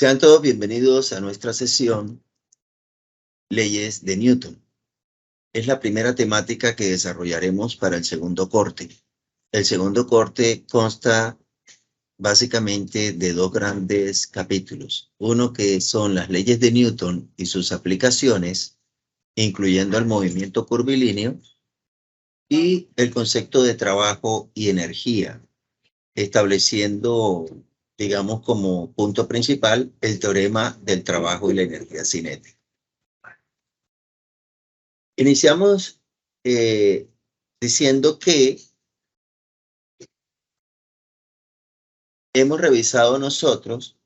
Sean todos bienvenidos a nuestra sesión Leyes de Newton. Es la primera temática que desarrollaremos para el segundo corte. El segundo corte consta básicamente de dos grandes capítulos. Uno que son las leyes de Newton y sus aplicaciones, incluyendo el movimiento curvilíneo, y el concepto de trabajo y energía, estableciendo, digamos, como punto principal el teorema del trabajo y la energía cinética. Iniciamos diciendo que hemos revisado nosotros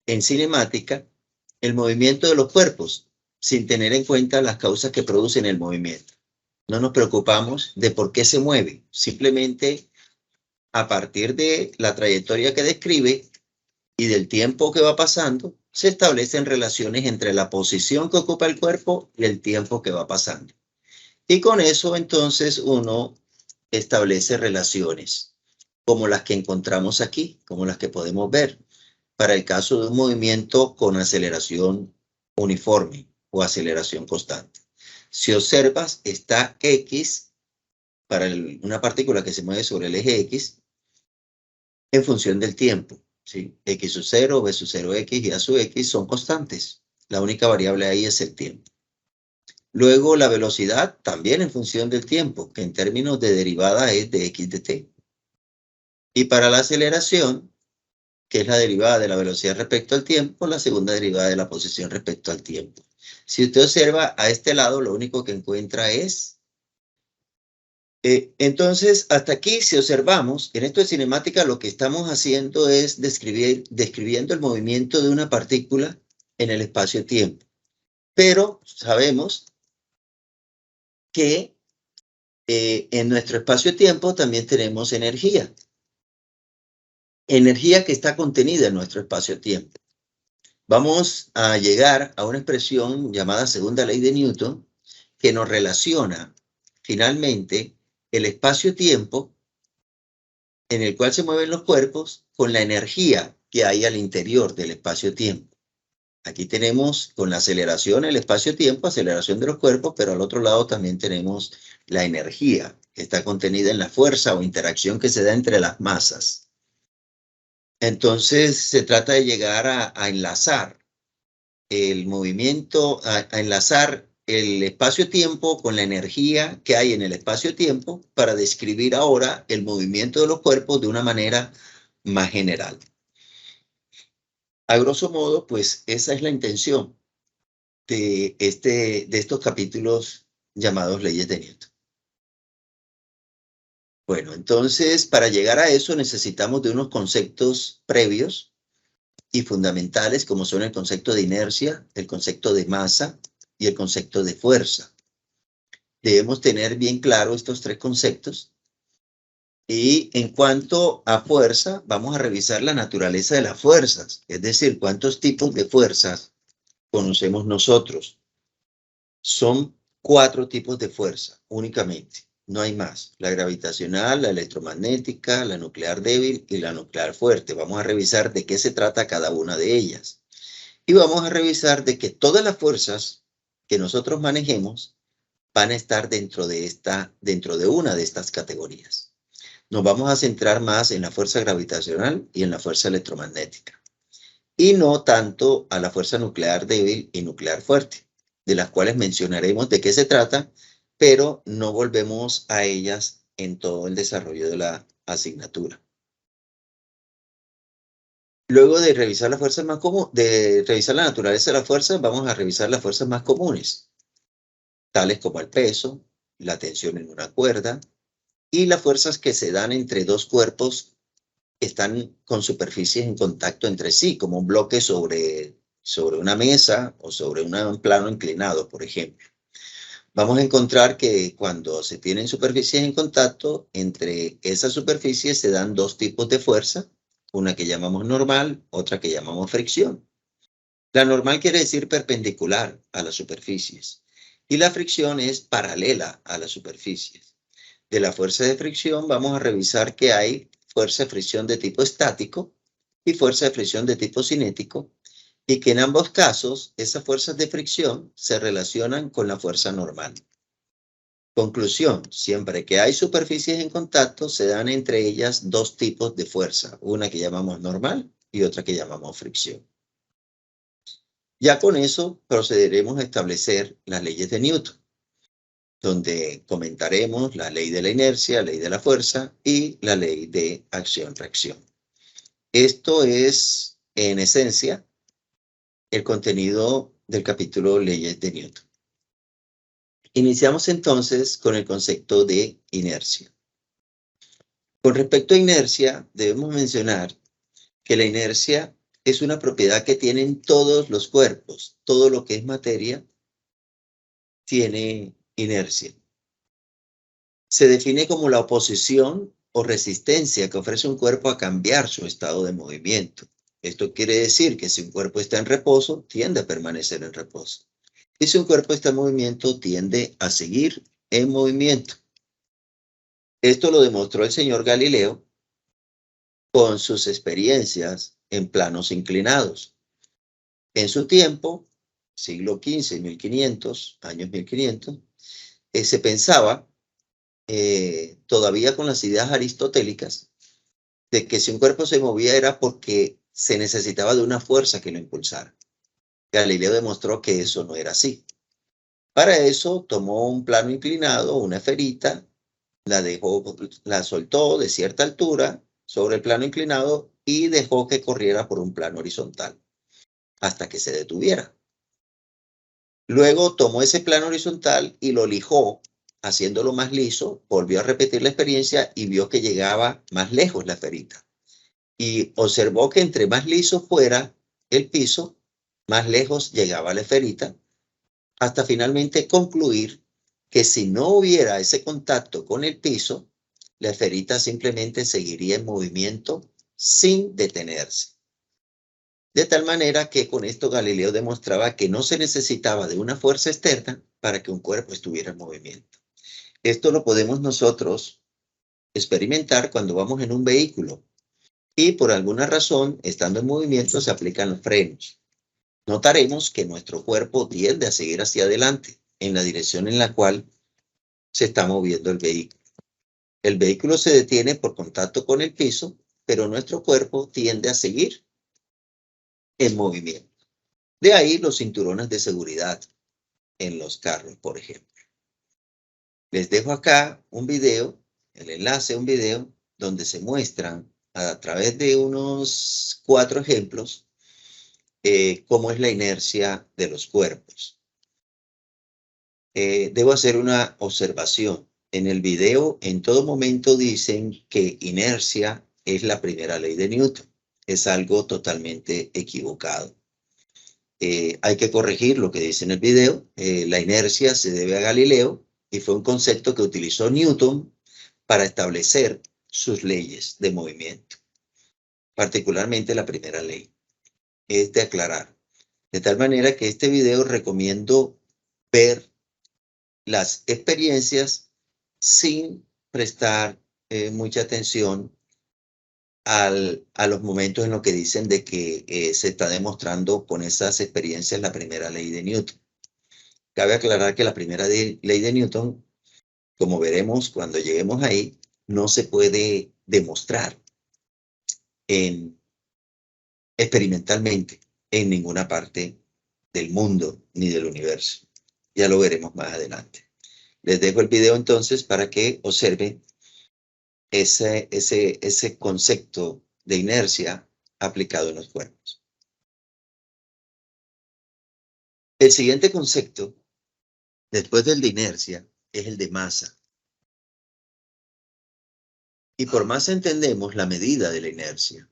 en cinemática el movimiento de los cuerpos sin tener en cuenta las causas que producen el movimiento. No nos preocupamos de por qué se mueve, simplemente a partir de la trayectoria que describe y del tiempo que va pasando, se establecen relaciones entre la posición que ocupa el cuerpo y el tiempo que va pasando. Y con eso entonces uno establece relaciones como las que encontramos aquí, como las que podemos ver, para el caso de un movimiento con aceleración uniforme o aceleración constante. Si observas, está X para una partícula que se mueve sobre el eje X en función del tiempo, ¿sí? X sub 0, B sub 0X y A sub X son constantes. La única variable ahí es el tiempo. Luego la velocidad también en función del tiempo, que en términos de derivada es de X de t. Y para la aceleración, que es la derivada de la velocidad respecto al tiempo, la segunda derivada de la posición respecto al tiempo. Si usted observa a este lado, lo único que encuentra es... entonces, hasta aquí, si observamos, en esto de cinemática lo que estamos haciendo es describiendo el movimiento de una partícula en el espacio-tiempo. Pero sabemos que en nuestro espacio-tiempo también tenemos energía. Energía que está contenida en nuestro espacio-tiempo. Vamos a llegar a una expresión llamada segunda ley de Newton que nos relaciona finalmente el espacio-tiempo en el cual se mueven los cuerpos con la energía que hay al interior del espacio-tiempo. Aquí tenemos con la aceleración el espacio-tiempo, aceleración de los cuerpos, pero al otro lado también tenemos la energía que está contenida en la fuerza o interacción que se da entre las masas. Entonces se trata de llegar a enlazar el movimiento, a enlazar el espacio-tiempo con la energía que hay en el espacio-tiempo para describir ahora el movimiento de los cuerpos de una manera más general. A grosso modo, pues esa es la intención de estos capítulos llamados leyes de Newton. Bueno, entonces para llegar a eso necesitamos de unos conceptos previos y fundamentales como son el concepto de inercia, el concepto de masa y el concepto de fuerza. Debemos tener bien claro estos tres conceptos. Y en cuanto a fuerza, vamos a revisar la naturaleza de las fuerzas, es decir, cuántos tipos de fuerzas conocemos nosotros. Son 4 tipos de fuerza únicamente, no hay más. La gravitacional, la electromagnética, la nuclear débil y la nuclear fuerte. Vamos a revisar de qué se trata cada una de ellas. Y vamos a revisar de que todas las fuerzas que nosotros manejemos van a estar dentro de una de estas categorías. Nos vamos a centrar más en la fuerza gravitacional y en la fuerza electromagnética. Y no tanto a la fuerza nuclear débil y nuclear fuerte, de las cuales mencionaremos de qué se trata, pero no volvemos a ellas en todo el desarrollo de la asignatura. Luego de revisar las fuerzas más comunes, de revisar la naturaleza de las fuerzas, vamos a revisar las fuerzas más comunes, tales como el peso, la tensión en una cuerda y las fuerzas que se dan entre dos cuerpos que están con superficies en contacto entre sí, como un bloque sobre una mesa o sobre un plano inclinado, por ejemplo. Vamos a encontrar que cuando se tienen superficies en contacto, entre esas superficies se dan dos tipos de fuerza, una que llamamos normal, otra que llamamos fricción. La normal quiere decir perpendicular a las superficies y la fricción es paralela a las superficies. De la fuerza de fricción vamos a revisar que hay fuerza de fricción de tipo estático y fuerza de fricción de tipo cinético, y que en ambos casos esas fuerzas de fricción se relacionan con la fuerza normal. Conclusión: siempre que hay superficies en contacto, se dan entre ellas dos tipos de fuerza, una que llamamos normal y otra que llamamos fricción. Ya con eso procederemos a establecer las leyes de Newton, donde comentaremos la ley de la inercia, la ley de la fuerza y la ley de acción-reacción. Esto es, en esencia, el contenido del capítulo Leyes de Newton. Iniciamos entonces con el concepto de inercia. Con respecto a inercia, debemos mencionar que la inercia es una propiedad que tienen todos los cuerpos. Todo lo que es materia tiene inercia. Se define como la oposición o resistencia que ofrece un cuerpo a cambiar su estado de movimiento. Esto quiere decir que si un cuerpo está en reposo, tiende a permanecer en reposo. Y si un cuerpo está en movimiento, tiende a seguir en movimiento. Esto lo demostró el señor Galileo con sus experiencias en planos inclinados. En su tiempo, siglo XV, 1500, años 1500, se pensaba, todavía con las ideas aristotélicas, de que si un cuerpo se movía era porque se necesitaba de una fuerza que lo impulsara. Galileo demostró que eso no era así. Para eso tomó un plano inclinado, una esferita, la soltó de cierta altura sobre el plano inclinado y dejó que corriera por un plano horizontal hasta que se detuviera. Luego tomó ese plano horizontal y lo lijó, haciéndolo más liso, volvió a repetir la experiencia y vio que llegaba más lejos la esferita. Y observó que entre más liso fuera el piso, más lejos llegaba la esferita, hasta finalmente concluir que si no hubiera ese contacto con el piso, la esferita simplemente seguiría en movimiento sin detenerse. De tal manera que con esto Galileo demostraba que no se necesitaba de una fuerza externa para que un cuerpo estuviera en movimiento. Esto lo podemos nosotros experimentar cuando vamos en un vehículo y por alguna razón, estando en movimiento, se aplican los frenos. Notaremos que nuestro cuerpo tiende a seguir hacia adelante en la dirección en la cual se está moviendo el vehículo. El vehículo se detiene por contacto con el piso, pero nuestro cuerpo tiende a seguir en movimiento. De ahí los cinturones de seguridad en los carros, por ejemplo. Les dejo acá un video, el enlace a un video, donde se muestran a través de unos 4 ejemplos cómo es la inercia de los cuerpos. Debo hacer una observación. En el video, en todo momento dicen que inercia es la primera ley de Newton. Es algo totalmente equivocado. Hay que corregir lo que dice en el video. La inercia se debe a Galileo y fue un concepto que utilizó Newton para establecer sus leyes de movimiento, particularmente la primera ley. Es de aclarar. De tal manera que este video recomiendo ver las experiencias sin prestar mucha atención a los momentos en los que dicen de que se está demostrando con esas experiencias la primera ley de Newton. Cabe aclarar que la primera ley de Newton, como veremos cuando lleguemos ahí, no se puede demostrar experimentalmente en ninguna parte del mundo ni del universo. Ya lo veremos más adelante. Les dejo el video entonces para que observen ese concepto de inercia aplicado en los cuerpos. El siguiente concepto, después del de inercia, es el de masa. Y por masa entendemos la medida de la inercia.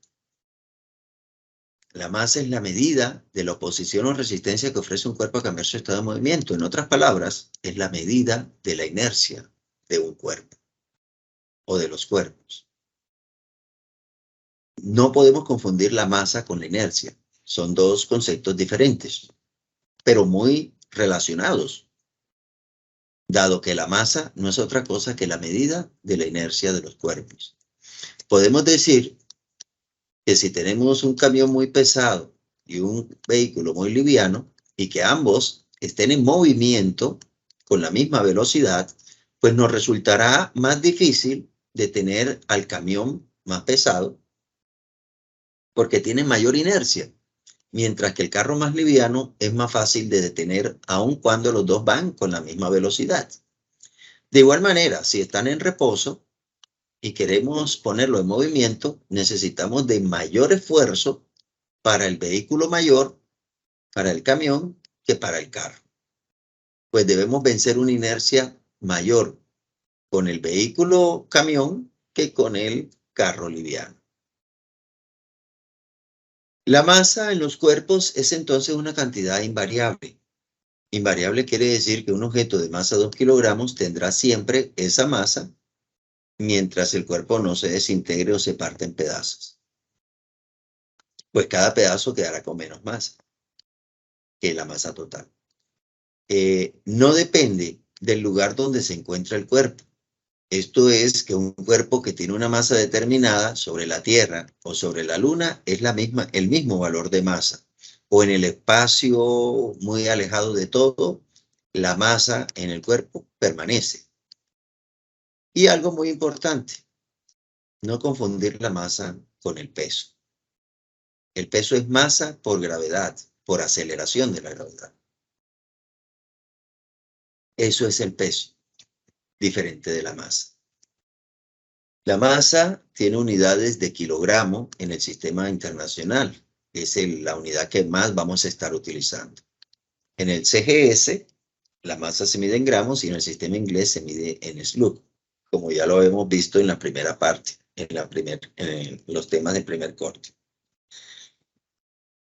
La masa es la medida de la oposición o resistencia que ofrece un cuerpo a cambiar su estado de movimiento. En otras palabras, es la medida de la inercia de un cuerpo o de los cuerpos. No podemos confundir la masa con la inercia. Son dos conceptos diferentes, pero muy relacionados, dado que la masa no es otra cosa que la medida de la inercia de los cuerpos. Podemos decir que si tenemos un camión muy pesado y un vehículo muy liviano, y que ambos estén en movimiento con la misma velocidad, pues nos resultará más difícil detener al camión más pesado porque tiene mayor inercia, mientras que el carro más liviano es más fácil de detener aun cuando los dos van con la misma velocidad. De igual manera, si están en reposo y queremos ponerlo en movimiento, necesitamos de mayor esfuerzo para el vehículo mayor, para el camión, que para el carro. Pues debemos vencer una inercia mayor con el vehículo camión que con el carro liviano. La masa en los cuerpos es entonces una cantidad invariable. Invariable quiere decir que un objeto de masa 2 kilogramos tendrá siempre esa masa mientras el cuerpo no se desintegre o se parte en pedazos. Pues cada pedazo quedará con menos masa que la masa total. No depende del lugar donde se encuentra el cuerpo. Esto es que un cuerpo que tiene una masa determinada sobre la Tierra o sobre la Luna es el mismo valor de masa. O en el espacio muy alejado de todo, la masa en el cuerpo permanece. Y algo muy importante, no confundir la masa con el peso. El peso es masa por gravedad, por aceleración de la gravedad. Eso es el peso, diferente de la masa. La masa tiene unidades de kilogramo en el sistema internacional. Es la unidad que más vamos a estar utilizando. En el CGS, la masa se mide en gramos y en el sistema inglés se mide en SLUG, como ya lo hemos visto en la primera parte, en los temas del primer corte.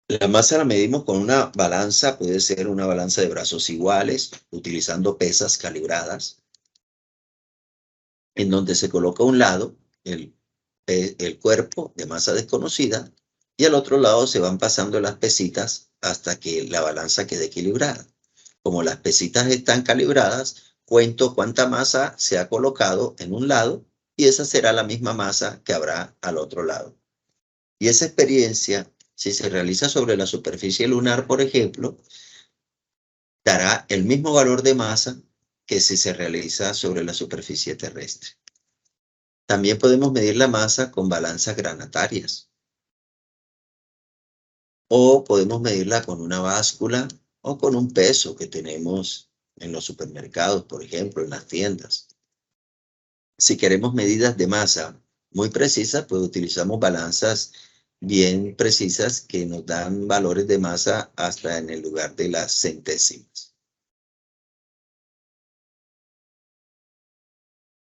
La masa la medimos con una balanza, puede ser una balanza de brazos iguales, utilizando pesas calibradas, en donde se coloca a un lado el cuerpo de masa desconocida y al otro lado se van pasando las pesitas hasta que la balanza quede equilibrada. Como las pesitas están calibradas, cuento cuánta masa se ha colocado en un lado y esa será la misma masa que habrá al otro lado. Y esa experiencia, si se realiza sobre la superficie lunar, por ejemplo, dará el mismo valor de masa que si se realiza sobre la superficie terrestre. También podemos medir la masa con balanzas granatarias. O podemos medirla con una báscula o con un peso que tenemos en los supermercados, por ejemplo, en las tiendas. Si queremos medidas de masa muy precisas, pues utilizamos balanzas bien precisas que nos dan valores de masa hasta en el lugar de las centésimas.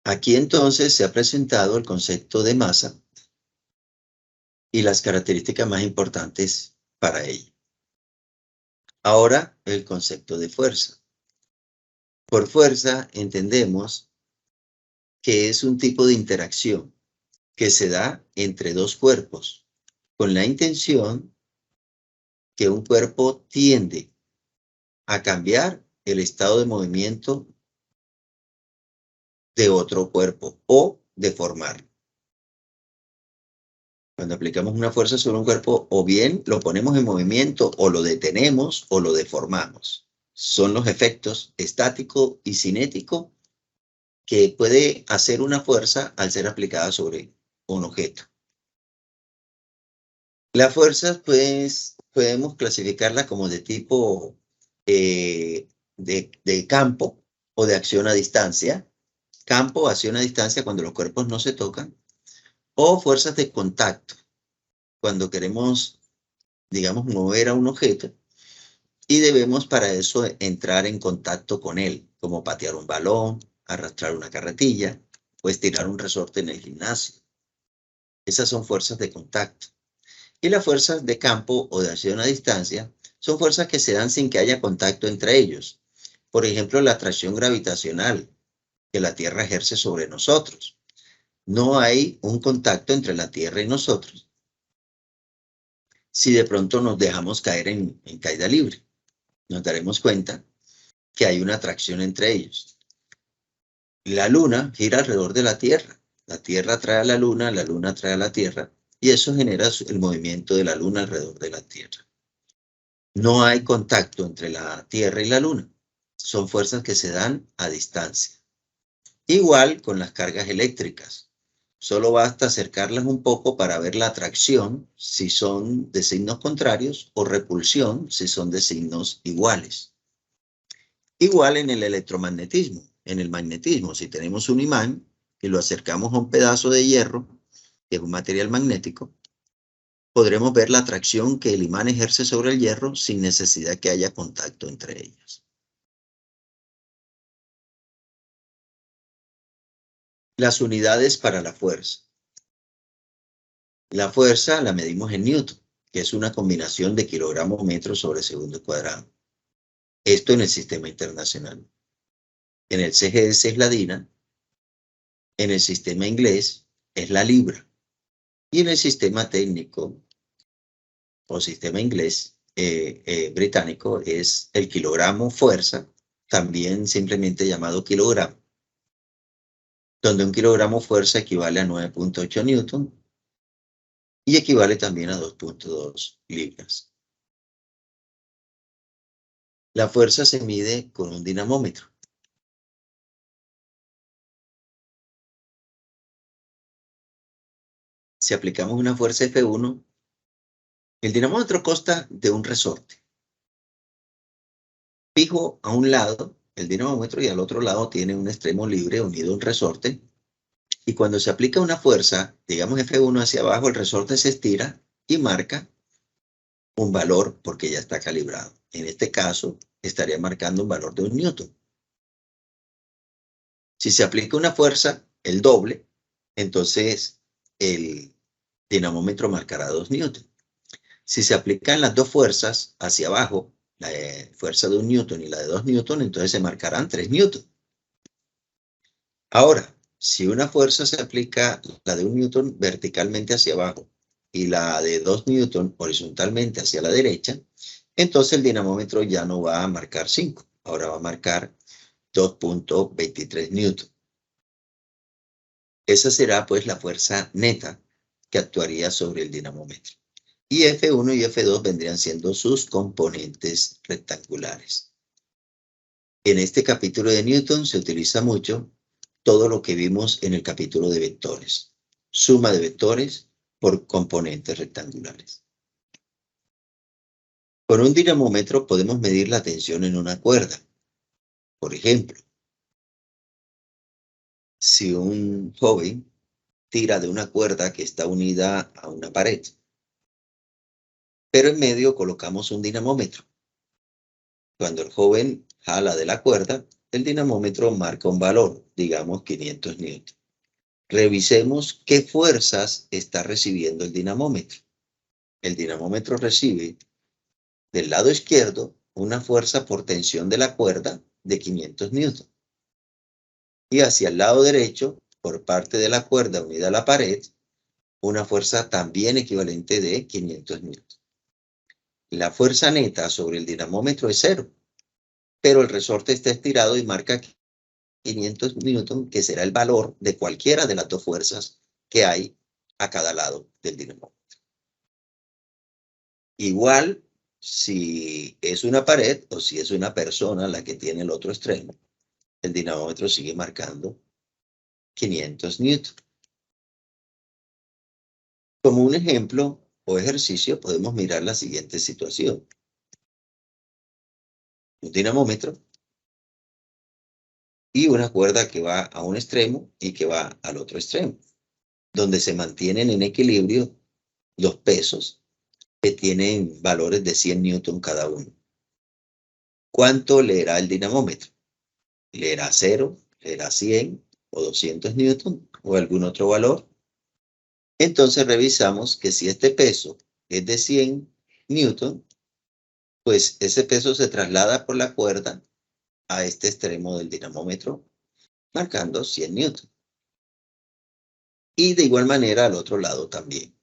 Aquí entonces se ha presentado el concepto de masa y las características más importantes para ella. Ahora, el concepto de fuerza. Por fuerza entendemos que es un tipo de interacción que se da entre dos cuerpos con la intención que un cuerpo tiende a cambiar el estado de movimiento de otro cuerpo o deformarlo. Cuando aplicamos una fuerza sobre un cuerpo, o bien lo ponemos en movimiento, o lo detenemos, o lo deformamos. Son los efectos estático y cinético que puede hacer una fuerza al ser aplicada sobre un objeto. Las fuerzas, pues, podemos clasificarlas como de tipo de campo o de acción a distancia. Campo, acción a distancia cuando los cuerpos no se tocan. O fuerzas de contacto, cuando queremos, digamos, mover a un objeto y debemos para eso entrar en contacto con él, como patear un balón, arrastrar una carretilla o estirar un resorte en el gimnasio. Esas son fuerzas de contacto. Y las fuerzas de campo o de acción a distancia son fuerzas que se dan sin que haya contacto entre ellos. Por ejemplo, la atracción gravitacional que la Tierra ejerce sobre nosotros. No hay un contacto entre la Tierra y nosotros si de pronto nos dejamos caer en caída libre. Nos daremos cuenta que hay una atracción entre ellos. La Luna gira alrededor de la Tierra. La Tierra atrae a la Luna atrae a la Tierra. y eso genera el movimiento de la Luna alrededor de la Tierra. No hay contacto entre la Tierra y la Luna. Son fuerzas que se dan a distancia. Igual con las cargas eléctricas. Solo basta acercarlas un poco para ver la atracción si son de signos contrarios o repulsión si son de signos iguales. Igual en el electromagnetismo. En el magnetismo, si tenemos un imán y lo acercamos a un pedazo de hierro, que es un material magnético, podremos ver la atracción que el imán ejerce sobre el hierro sin necesidad que haya contacto entre ellas. Las unidades para la fuerza. La fuerza la medimos en Newton, que es una combinación de kilogramos metros sobre segundo cuadrado. Esto en el sistema internacional. En el CGS es la DINA, en el sistema inglés es la libra, y en el sistema técnico o sistema inglés británico es el kilogramo fuerza, también simplemente llamado kilogramo, donde un kilogramo fuerza equivale a 9.8 newton y equivale también a 2.2 libras. La fuerza se mide con un dinamómetro. Si aplicamos una fuerza F1, el dinamómetro consta de un resorte fijo a un lado, el dinamómetro, y al otro lado tiene un extremo libre unido a un resorte. Y cuando se aplica una fuerza, digamos F1 hacia abajo, el resorte se estira y marca un valor porque ya está calibrado. En este caso, estaría marcando un valor de 1 newton. Si se aplica una fuerza, el doble, entonces el dinamómetro marcará 2 newton. Si se aplican las dos fuerzas hacia abajo, la fuerza de 1 newton y la de 2 newton, entonces se marcarán 3 newton. Ahora, si una fuerza se aplica, la de 1 newton verticalmente hacia abajo y la de 2 newton horizontalmente hacia la derecha, entonces el dinamómetro ya no va a marcar 5, ahora va a marcar 2.23 newton. Esa será pues la fuerza neta que actuaría sobre el dinamómetro. Y F1 y F2 vendrían siendo sus componentes rectangulares. En este capítulo de Newton se utiliza mucho todo lo que vimos en el capítulo de vectores. Suma de vectores por componentes rectangulares. Con un dinamómetro podemos medir la tensión en una cuerda. Por ejemplo, si un joven tira de una cuerda que está unida a una pared, pero en medio colocamos un dinamómetro. Cuando el joven jala de la cuerda, el dinamómetro marca un valor, digamos 500 newton. Revisemos qué fuerzas está recibiendo el dinamómetro. El dinamómetro recibe del lado izquierdo una fuerza por tensión de la cuerda de 500 newton. Y hacia el lado derecho, por parte de la cuerda unida a la pared, una fuerza también equivalente de 500 newton. La fuerza neta sobre el dinamómetro es 0, pero el resorte está estirado y marca 500 newton, que será el valor de cualquiera de las dos fuerzas que hay a cada lado del dinamómetro. Igual, si es una pared o si es una persona la que tiene el otro extremo, el dinamómetro sigue marcando 500 newton. Como un ejemplo o ejercicio, podemos mirar la siguiente situación. Un dinamómetro y una cuerda que va a un extremo y que va al otro extremo, donde se mantienen en equilibrio los pesos que tienen valores de 100 newton cada uno. ¿Cuánto leerá el dinamómetro? ¿Leerá 0, leerá 100 o 200 newton o algún otro valor? Entonces revisamos que si este peso es de 100 newton, pues ese peso se traslada por la cuerda a este extremo del dinamómetro, marcando 100 newton. Y de igual manera al otro lado también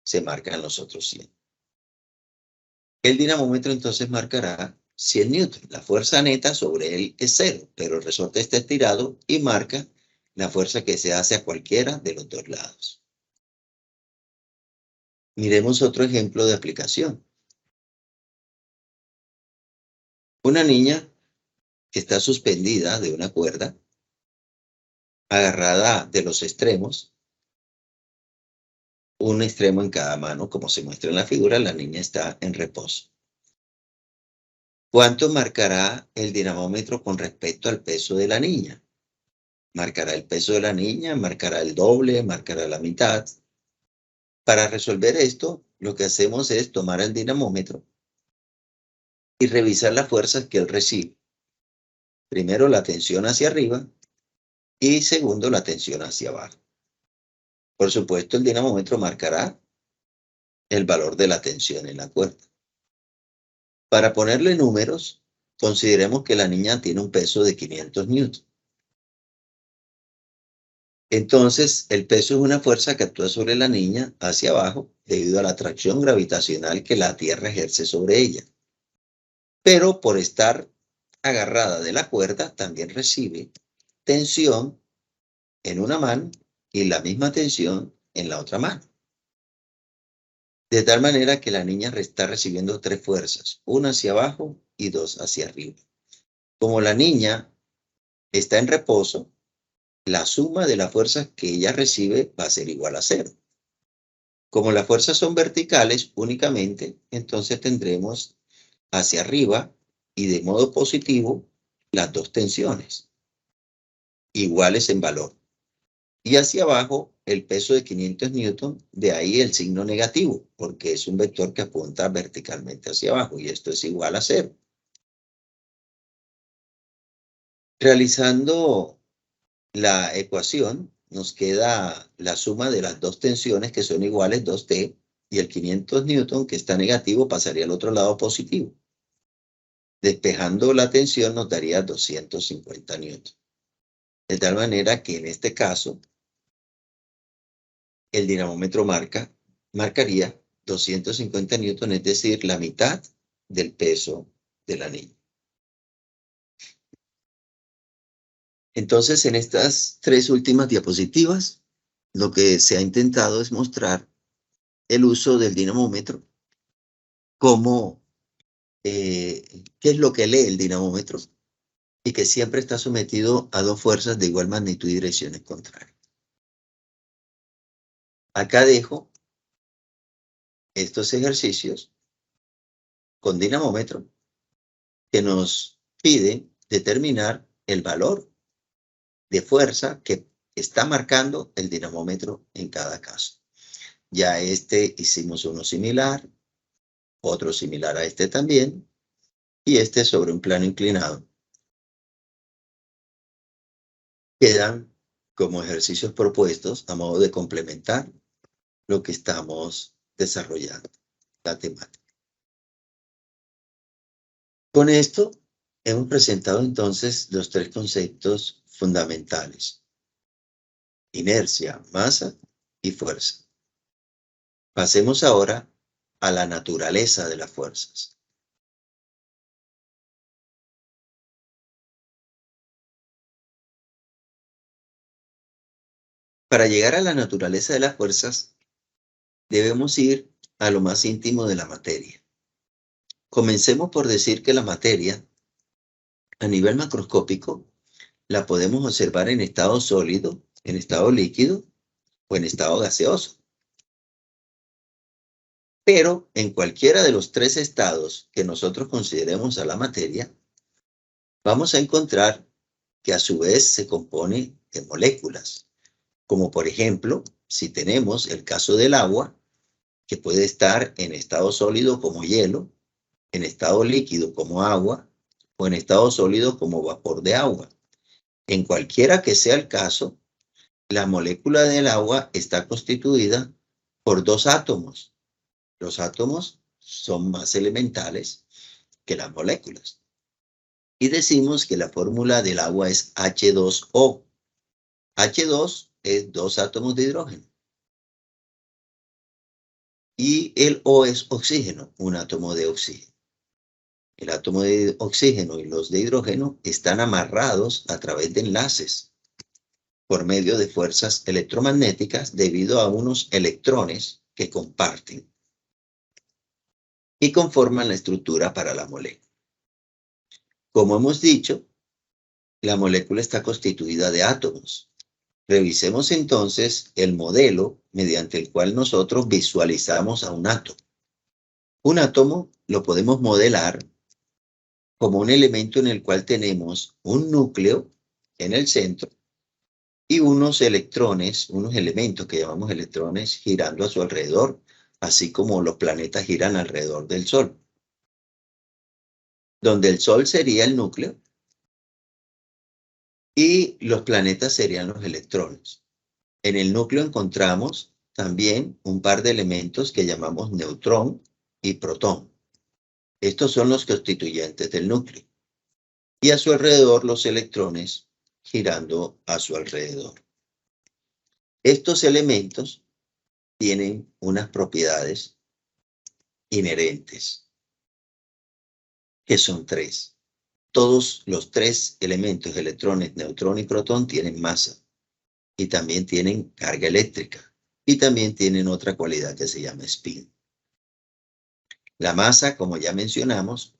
se marcan los otros 100. El dinamómetro entonces marcará 100 newton. La fuerza neta sobre él es 0, pero el resorte está estirado y marca la fuerza que se hace a cualquiera de los dos lados. Miremos otro ejemplo de aplicación. Una niña que está suspendida de una cuerda, agarrada de los extremos, un extremo en cada mano, como se muestra en la figura, la niña está en reposo. ¿Cuánto marcará el dinamómetro con respecto al peso de la niña? ¿Marcará el peso de la niña? ¿Marcará el doble? ¿Marcará la mitad? Para resolver esto, lo que hacemos es tomar el dinamómetro y revisar las fuerzas que él recibe. Primero, la tensión hacia arriba y segundo, la tensión hacia abajo. Por supuesto, el dinamómetro marcará el valor de la tensión en la cuerda. Para ponerle números, consideremos que la niña tiene un peso de 500 newtons. Entonces, el peso es una fuerza que actúa sobre la niña hacia abajo debido a la atracción gravitacional que la Tierra ejerce sobre ella. Pero por estar agarrada de la cuerda, también recibe tensión en una mano y la misma tensión en la otra mano. De tal manera que la niña está recibiendo tres fuerzas, una hacia abajo y dos hacia arriba. Como la niña está en reposo, la suma de las fuerzas que ella recibe va a ser igual a 0. Como las fuerzas son verticales únicamente, entonces tendremos hacia arriba y de modo positivo las dos tensiones, iguales en valor. Y hacia abajo el peso de 500 newton, de ahí el signo negativo, porque es un vector que apunta verticalmente hacia abajo y esto es igual a 0. Realizando la ecuación, nos queda la suma de las dos tensiones que son iguales, 2T, y el 500 newton que está negativo pasaría al otro lado positivo. Despejando la tensión nos daría 250 newton. De tal manera que en este caso, el dinamómetro marcaría 250 newton, es decir, la mitad del peso de la niña. Entonces, en estas tres últimas diapositivas, lo que se ha intentado es mostrar el uso del dinamómetro, cómo, qué es lo que lee el dinamómetro y que siempre está sometido a dos fuerzas de igual magnitud y direcciones contrarias. Acá dejo estos ejercicios con dinamómetro que nos piden determinar el valor de fuerza que está marcando el dinamómetro en cada caso. Ya hicimos uno similar, otro similar a este también, y este sobre un plano inclinado. Quedan como ejercicios propuestos a modo de complementar lo que estamos desarrollando, la temática. Con esto hemos presentado entonces los tres conceptos fundamentales: inercia, masa y fuerza. Pasemos ahora a la naturaleza de las fuerzas. Para llegar a la naturaleza de las fuerzas, debemos ir a lo más íntimo de la materia. Comencemos por decir que la materia, a nivel macroscópico, la podemos observar en estado sólido, en estado líquido o en estado gaseoso. Pero en cualquiera de los tres estados que nosotros consideremos a la materia, vamos a encontrar que a su vez se compone de moléculas. Como por ejemplo, si tenemos el caso del agua, que puede estar en estado sólido como hielo, en estado líquido como agua o en estado sólido como vapor de agua. En cualquiera que sea el caso, la molécula del agua está constituida por dos átomos. Los átomos son más elementales que las moléculas. Y decimos que la fórmula del agua es H2O. H2 es dos átomos de hidrógeno. Y el O es oxígeno, un átomo de oxígeno. El átomo de oxígeno y los de hidrógeno están amarrados a través de enlaces por medio de fuerzas electromagnéticas debido a unos electrones que comparten y conforman la estructura para la molécula. Como hemos dicho, la molécula está constituida de átomos. Revisemos entonces el modelo mediante el cual nosotros visualizamos a un átomo. Un átomo lo podemos modelar como un elemento en el cual tenemos un núcleo en el centro y unos electrones, unos elementos que llamamos electrones girando a su alrededor, así como los planetas giran alrededor del Sol. Donde el Sol sería el núcleo y los planetas serían los electrones. En el núcleo encontramos también un par de elementos que llamamos neutrón y protón. Estos son los constituyentes del núcleo. Y a su alrededor los electrones girando a su alrededor. Estos elementos tienen unas propiedades inherentes, que son tres. Todos los tres elementos, electrones, neutrón y protón, tienen masa y también tienen carga eléctrica y también tienen otra cualidad que se llama spin. La masa, como ya mencionamos,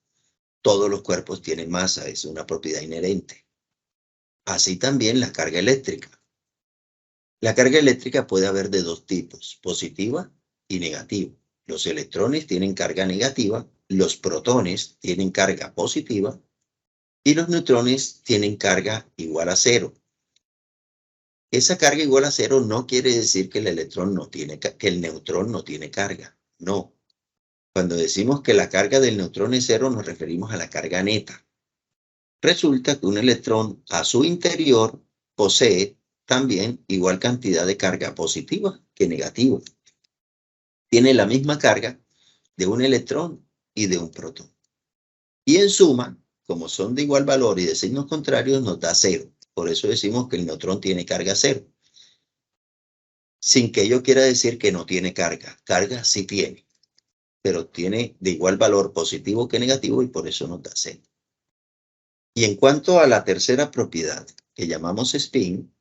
todos los cuerpos tienen masa, es una propiedad inherente. Así también la carga eléctrica. La carga eléctrica puede haber de dos tipos, positiva y negativa. Los electrones tienen carga negativa, los protones tienen carga positiva y los neutrones tienen carga igual a cero. Esa carga igual a cero no quiere decir que el neutrón no tiene carga. No. Cuando decimos que la carga del neutrón es cero, nos referimos a la carga neta. Resulta que un electrón a su interior posee también igual cantidad de carga positiva que negativa. Tiene la misma carga de un electrón y de un protón. Y en suma, como son de igual valor y de signos contrarios, nos da cero. Por eso decimos que el neutrón tiene carga cero. Sin que ello quiera decir que no tiene carga. Carga sí tiene, pero tiene de igual valor positivo que negativo y por eso nos da cero. Y en cuanto a la tercera propiedad, que llamamos spin,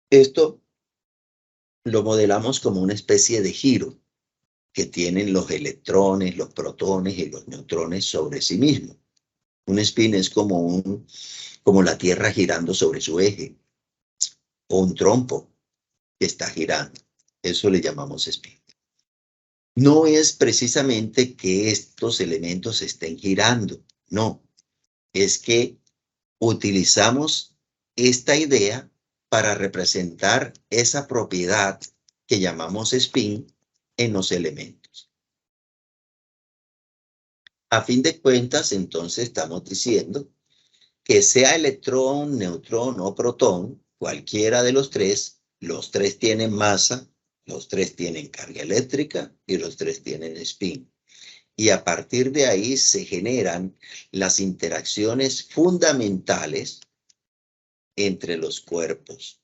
esto lo modelamos como una especie de giro que tienen los electrones, los protones y los neutrones sobre sí mismos. Un spin es como la Tierra girando sobre su eje, o un trompo que está girando. Eso le llamamos spin. No es precisamente que estos elementos estén girando, no. Es que utilizamos esta idea para representar esa propiedad que llamamos spin en los elementos. A fin de cuentas, entonces estamos diciendo que sea electrón, neutrón o protón, cualquiera de los tres tienen masa, los tres tienen carga eléctrica y los tres tienen spin. Y a partir de ahí se generan las interacciones fundamentales entre los cuerpos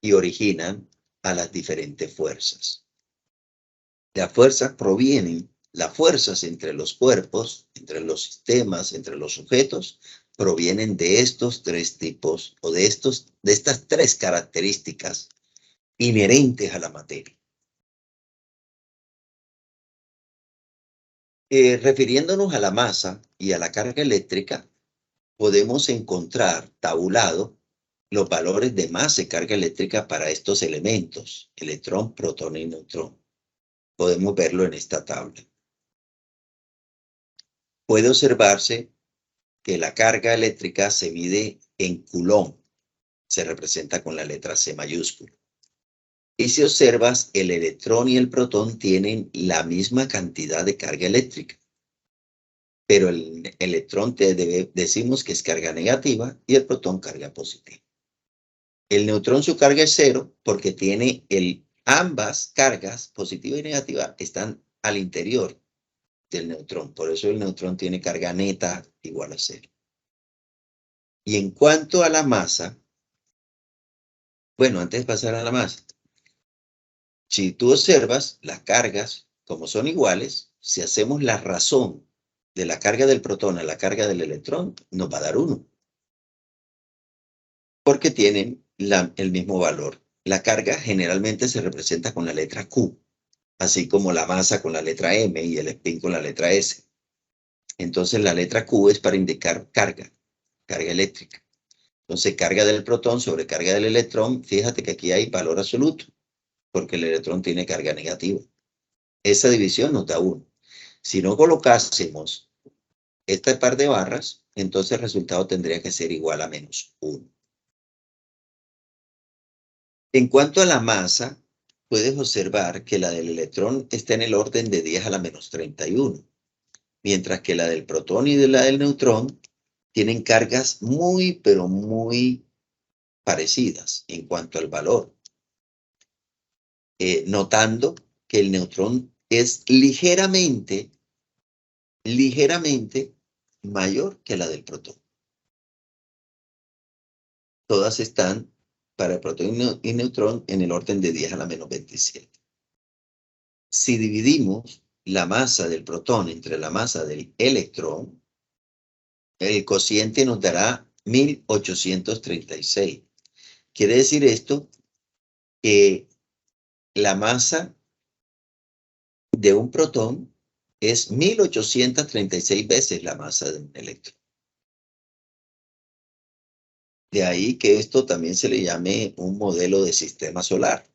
y originan a las diferentes fuerzas. Las fuerzas entre los cuerpos, entre los sistemas, entre los sujetos, provienen de estos tres tipos o de estas tres características inherentes a la materia. Refiriéndonos a la masa y a la carga eléctrica, podemos encontrar tabulado los valores de masa y carga eléctrica para estos elementos, electrón, protón y neutrón. Podemos verlo en esta tabla. Puede observarse que la carga eléctrica se mide en coulomb, se representa con la letra C mayúscula. Y si observas, el electrón y el protón tienen la misma cantidad de carga eléctrica. Pero el electrón decimos que es carga negativa y el protón carga positiva. El neutrón su carga es cero porque tiene ambas cargas, positiva y negativa, están al interior del neutrón. Por eso el neutrón tiene carga neta igual a cero. Y en cuanto a la masa, bueno, antes de pasar a la masa, si tú observas las cargas, como son iguales, si hacemos la razón de la carga del protón a la carga del electrón, nos va a dar 1. Porque tienen el mismo valor La carga generalmente se representa con la letra Q, así como la masa con la letra M y el spin con la letra S. Entonces la letra Q es para indicar carga eléctrica. Entonces carga del protón sobre carga del electrón, fíjate que aquí hay valor absoluto, porque el electrón tiene carga negativa. Esa división nos da 1. Si no colocásemos este par de barras, entonces el resultado tendría que ser igual a -1. En cuanto a la masa, puedes observar que la del electrón está en el orden de 10 a la -31, mientras que la del protón y la del neutrón tienen cargas muy, pero muy parecidas en cuanto al valor, notando que el neutrón es ligeramente mayor que la del protón. Todas están para el protón y neutrón en el orden de 10 a la -27. Si dividimos la masa del protón entre la masa del electrón, el cociente nos dará 1836. Quiere decir esto que la masa de un protón es 1836 veces la masa de un electrón. De ahí que esto también se le llame un modelo de sistema solar.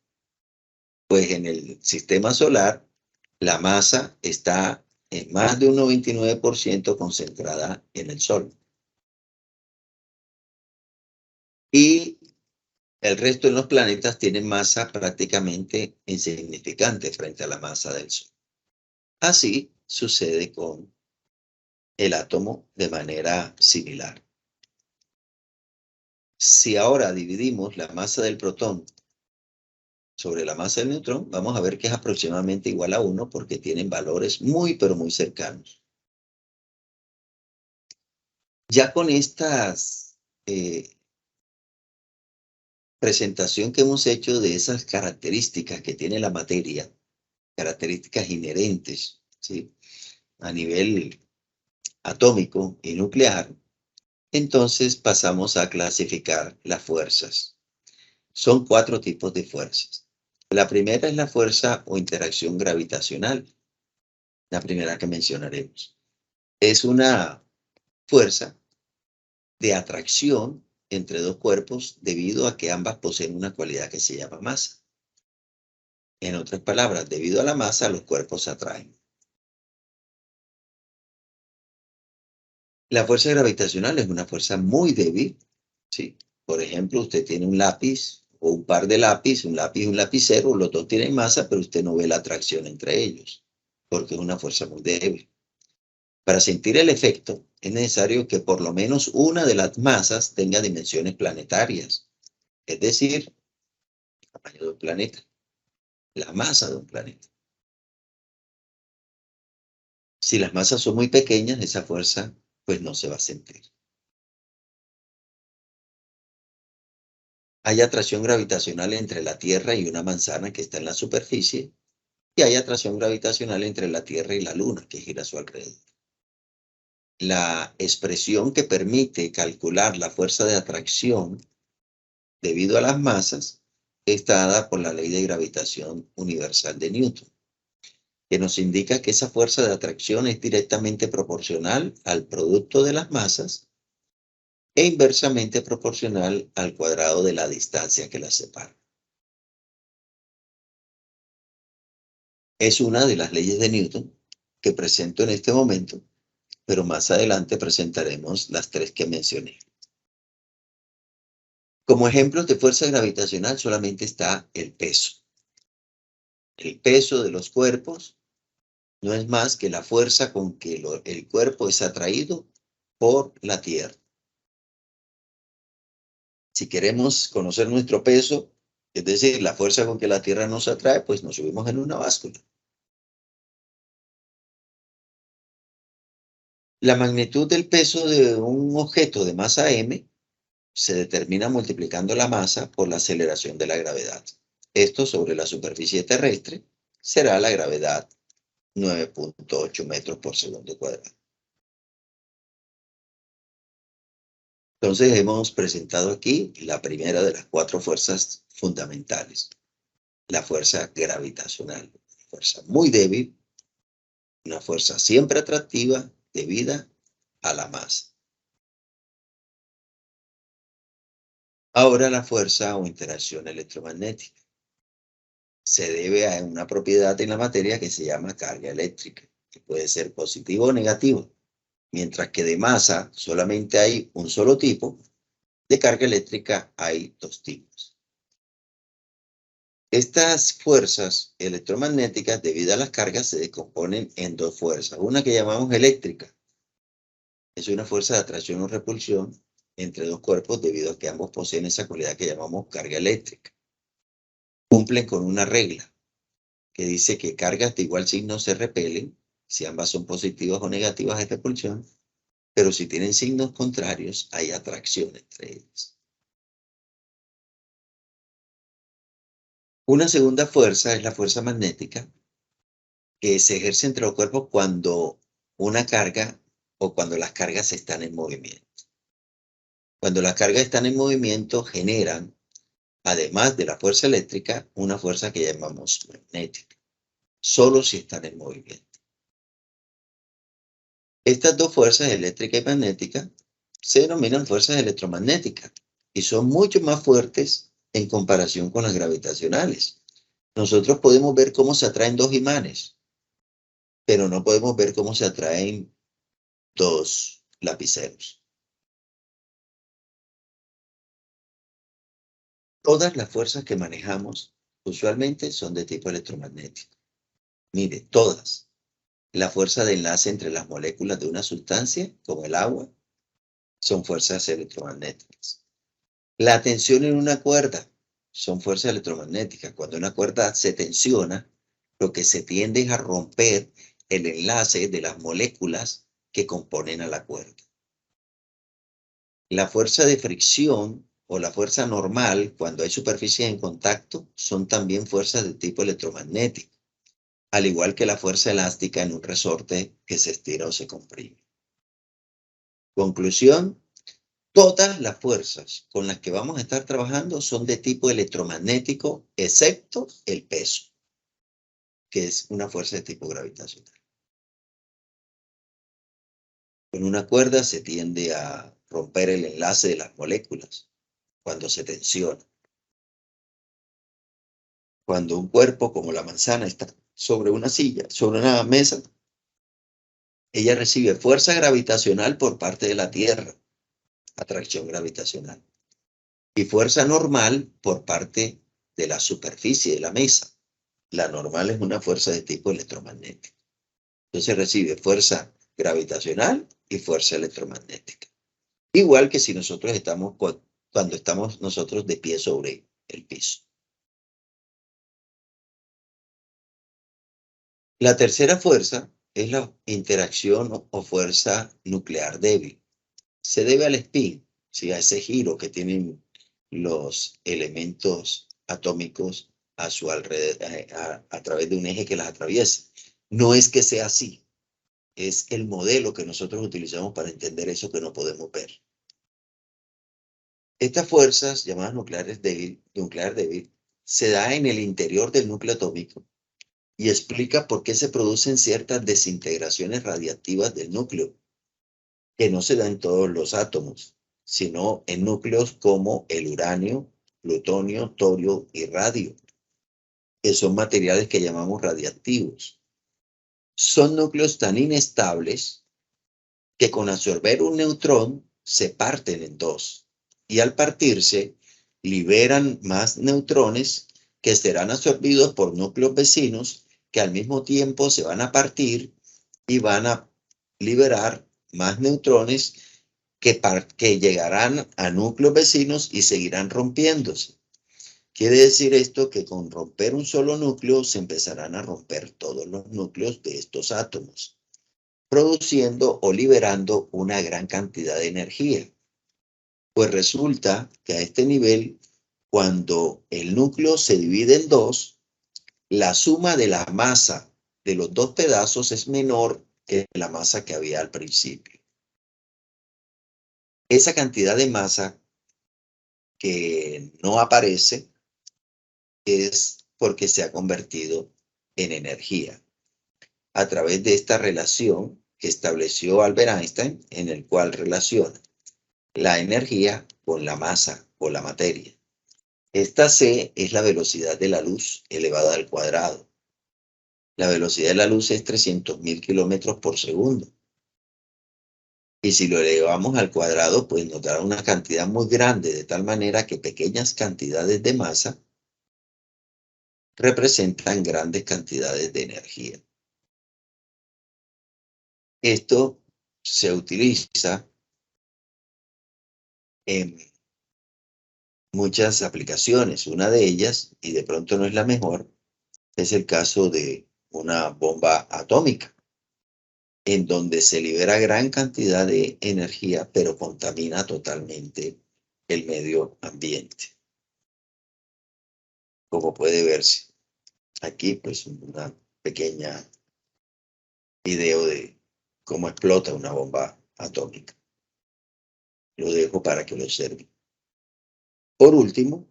Pues en el sistema solar, la masa está en más de un 99% concentrada en el Sol. Y el resto de los planetas tienen masa prácticamente insignificante frente a la masa del Sol. Así sucede con el átomo de manera similar. Si ahora dividimos la masa del protón sobre la masa del neutrón, vamos a ver que es aproximadamente igual a 1 porque tienen valores muy, pero muy cercanos. Ya con estas presentación que hemos hecho de esas características que tiene la materia, características inherentes, ¿sí?, a nivel atómico y nuclear, entonces pasamos a clasificar las fuerzas. Son 4 tipos de fuerzas. La primera es la fuerza o interacción gravitacional, la primera que mencionaremos. Es una fuerza de atracción entre dos cuerpos debido a que ambas poseen una cualidad que se llama masa. En otras palabras, debido a la masa, los cuerpos se atraen. La fuerza gravitacional es una fuerza muy débil, ¿sí? Por ejemplo, usted tiene un lápiz o un par de lápiz, un lápiz y un lapicero, los dos tienen masa, pero usted no ve la atracción entre ellos, porque es una fuerza muy débil. Para sentir el efecto, es necesario que por lo menos una de las masas tenga dimensiones planetarias, es decir, el tamaño de un planeta, la masa de un planeta. Si las masas son muy pequeñas, esa fuerza pues no se va a sentir. Hay atracción gravitacional entre la Tierra y una manzana que está en la superficie, y hay atracción gravitacional entre la Tierra y la Luna, que gira a su alrededor. La expresión que permite calcular la fuerza de atracción debido a las masas está dada por la ley de gravitación universal de Newton, que nos indica que esa fuerza de atracción es directamente proporcional al producto de las masas e inversamente proporcional al cuadrado de la distancia que las separa. Es una de las leyes de Newton que presento en este momento, pero más adelante presentaremos las 3 que mencioné. Como ejemplos de fuerza gravitacional solamente está el peso. El peso de los cuerpos no es más que la fuerza con que el cuerpo es atraído por la Tierra. Si queremos conocer nuestro peso, es decir, la fuerza con que la Tierra nos atrae, pues nos subimos en una báscula. La magnitud del peso de un objeto de masa m se determina multiplicando la masa por la aceleración de la gravedad. Esto sobre la superficie terrestre será la gravedad 9.8 metros por segundo cuadrado. Entonces hemos presentado aquí la primera de las 4 fuerzas fundamentales, la fuerza gravitacional, fuerza muy débil, una fuerza siempre atractiva debida a la masa. Ahora la fuerza o interacción electromagnética se debe a una propiedad en la materia que se llama carga eléctrica, que puede ser positiva o negativa. Mientras que de masa solamente hay un solo tipo, de carga eléctrica hay 2 tipos. Estas fuerzas electromagnéticas, debido a las cargas, se descomponen en 2 fuerzas. Una que llamamos eléctrica. Es una fuerza de atracción o repulsión entre 2 cuerpos debido a que ambos poseen esa cualidad que llamamos carga eléctrica. Cumplen con una regla que dice que cargas de igual signo se repelen, si ambas son positivas o negativas hay repulsión, pero si tienen signos contrarios hay atracción entre ellas. Una segunda fuerza es la fuerza magnética, que se ejerce entre los cuerpos cuando una carga o cuando las cargas están en movimiento. Cuando las cargas están en movimiento generan, además de la fuerza eléctrica, una fuerza que llamamos magnética, solo si están en movimiento. Estas 2 fuerzas, eléctrica y magnética, se denominan fuerzas electromagnéticas y son mucho más fuertes en comparación con las gravitacionales. Nosotros podemos ver cómo se atraen 2 imanes, pero no podemos ver cómo se atraen 2 lapiceros. Todas las fuerzas que manejamos usualmente son de tipo electromagnético. Mire, todas. La fuerza de enlace entre las moléculas de una sustancia, como el agua, son fuerzas electromagnéticas. La tensión en una cuerda son fuerzas electromagnéticas. Cuando una cuerda se tensiona, lo que se tiende es a romper el enlace de las moléculas que componen a la cuerda. La fuerza de fricción o la fuerza normal, cuando hay superficies en contacto, son también fuerzas de tipo electromagnético, al igual que la fuerza elástica en un resorte que se estira o se comprime. Conclusión, todas las fuerzas con las que vamos a estar trabajando son de tipo electromagnético, excepto el peso, que es una fuerza de tipo gravitacional. Con una cuerda se tiende a romper el enlace de las moléculas cuando se tensiona. Cuando un cuerpo como la manzana está sobre una silla, sobre una mesa, ella recibe fuerza gravitacional por parte de la Tierra, atracción gravitacional, y fuerza normal por parte de la superficie de la mesa. La normal es una fuerza de tipo electromagnético. Entonces recibe fuerza gravitacional y fuerza electromagnética. Igual que si nosotros estamos, cuando estamos nosotros de pie sobre el piso. La tercera fuerza es la interacción o fuerza nuclear débil. Se debe al spin, ¿sí? A ese giro que tienen los elementos atómicos a su alrededor, a través de un eje que las atraviesa. No es que sea así, es el modelo que nosotros utilizamos para entender eso que no podemos ver. Estas fuerzas, llamadas nuclear débil, se da en el interior del núcleo atómico y explica por qué se producen ciertas desintegraciones radiactivas del núcleo, que no se da en todos los átomos, sino en núcleos como el uranio, plutonio, torio y radio, que son materiales que llamamos radiactivos. Son núcleos tan inestables que con absorber un neutrón se parten en 2 y al partirse liberan más neutrones que serán absorbidos por núcleos vecinos que al mismo tiempo se van a partir y van a liberar más neutrones que llegarán a núcleos vecinos y seguirán rompiéndose. Quiere decir esto que con romper un solo núcleo se empezarán a romper todos los núcleos de estos átomos, produciendo o liberando una gran cantidad de energía. Pues resulta que a este nivel, cuando el núcleo se divide en 2, la suma de la masa de los 2 pedazos es menor que la masa que había al principio. Esa cantidad de masa que no aparece es porque se ha convertido en energía a través de esta relación que estableció Albert Einstein, en el cual relaciona la energía con la masa o la materia. Esta C es la velocidad de la luz elevada al cuadrado. La velocidad de la luz es 300.000 kilómetros por segundo. Y si lo elevamos al cuadrado, pues nos dará una cantidad muy grande, de tal manera que pequeñas cantidades de masa representan grandes cantidades de energía. Esto se utiliza en muchas aplicaciones. Una de ellas, y de pronto no es la mejor, es el caso de una bomba atómica, en donde se libera gran cantidad de energía, pero contamina totalmente el medio ambiente. Como puede verse aquí, pues una pequeña video de cómo explota una bomba atómica. Lo dejo para que lo observen. Por último,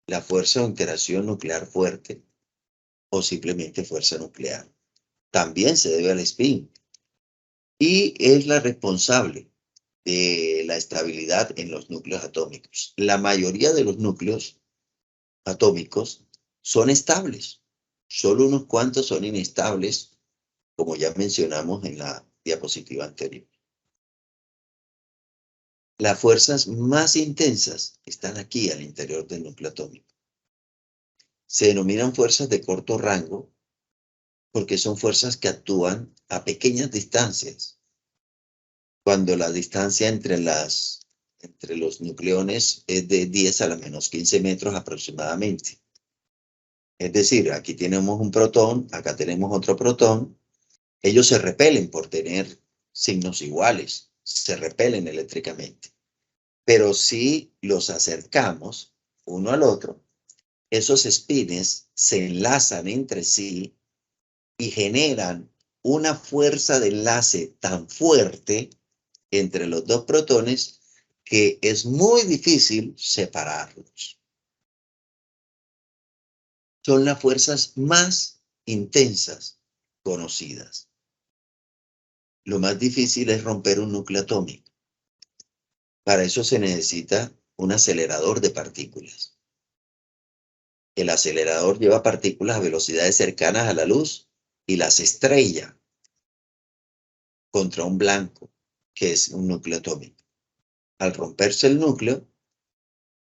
la fuerza de interacción nuclear fuerte o simplemente fuerza nuclear también se debe al spin y es la responsable de la estabilidad en los núcleos atómicos. La mayoría de los núcleos atómicos son estables, solo unos cuantos son inestables, como ya mencionamos en la diapositiva anterior. Las fuerzas más intensas están aquí al interior del núcleo atómico. Se denominan fuerzas de corto rango porque son fuerzas que actúan a pequeñas distancias. Cuando la distancia entre los nucleones es de 10 a la menos 15 metros aproximadamente. Es decir, aquí tenemos un protón, acá tenemos otro protón. Ellos se repelen por tener signos iguales, se repelen eléctricamente. Pero si los acercamos uno al otro, esos espines se enlazan entre sí y generan una fuerza de enlace tan fuerte entre los dos protones que es muy difícil separarlos. Son las fuerzas más intensas conocidas. Lo más difícil es romper un núcleo atómico. Para eso se necesita un acelerador de partículas. El acelerador lleva partículas a velocidades cercanas a la luz y las estrella contra un blanco, que es un núcleo atómico. Al romperse el núcleo,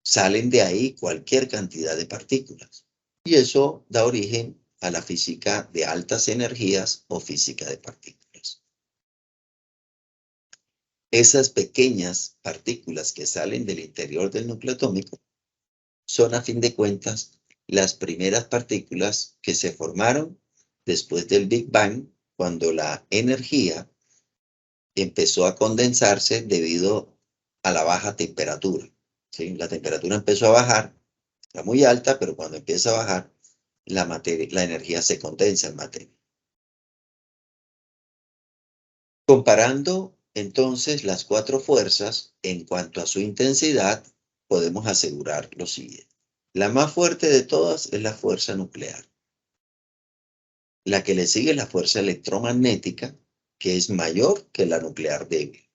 salen de ahí cualquier cantidad de partículas. Y eso da origen a la física de altas energías o física de partículas. Esas pequeñas partículas que salen del interior del núcleo atómico son, a fin de cuentas, las primeras partículas que se formaron después del Big Bang, cuando la energía empezó a condensarse debido a la baja temperatura. ¿Sí? La temperatura empezó a bajar, era muy alta, pero cuando empieza a bajar, la energía se condensa en materia. Comparando entonces las cuatro fuerzas en cuanto a su intensidad, podemos asegurar lo siguiente. La más fuerte de todas es la fuerza nuclear. La que le sigue es la fuerza electromagnética, que es mayor que la nuclear débil.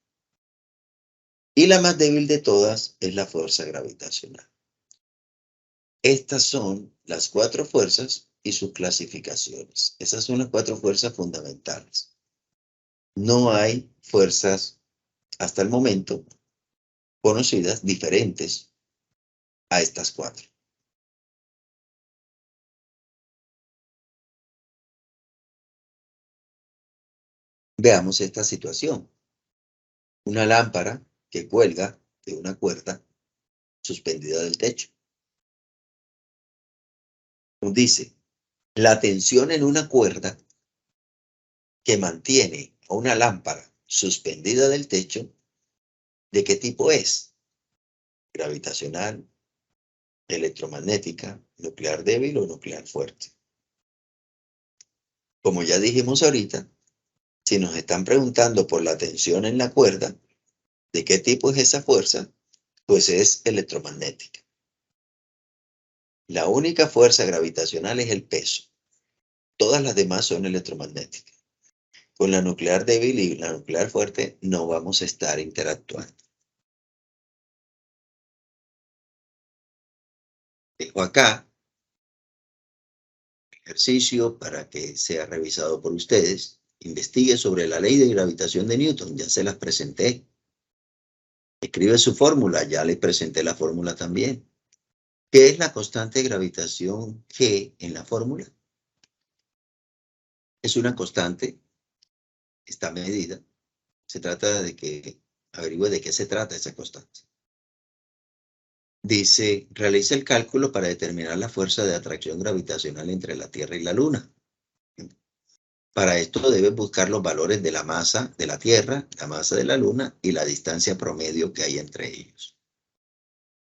Y la más débil de todas es la fuerza gravitacional. Estas son las cuatro fuerzas y sus clasificaciones. Esas son las cuatro fuerzas fundamentales. No hay fuerzas hasta el momento conocidas diferentes a estas cuatro. Veamos esta situación. Una lámpara que cuelga de una cuerda suspendida del techo. Nos dice, la tensión en una cuerda que mantiene a una lámpara suspendida del techo, ¿de qué tipo es? Gravitacional, electromagnética, nuclear débil o nuclear fuerte. Como ya dijimos ahorita, si nos están preguntando por la tensión en la cuerda, ¿De qué tipo es esa fuerza? Pues es electromagnética. La única fuerza gravitacional es el peso. Todas las demás son electromagnéticas. Con la nuclear débil y la nuclear fuerte no vamos a estar interactuando. Dejo acá el ejercicio para que sea revisado por ustedes. Investigue sobre la ley de gravitación de Newton, ya se las presenté. Escribe su fórmula, ya les presenté la fórmula también. ¿Qué es la constante de gravitación G en la fórmula? Es una constante, está medida. Se trata de que averigüe de qué se trata esa constante. Dice, realiza el cálculo para determinar la fuerza de atracción gravitacional entre la Tierra y la Luna. Para esto debes buscar los valores de la masa de la Tierra, la masa de la Luna y la distancia promedio que hay entre ellos.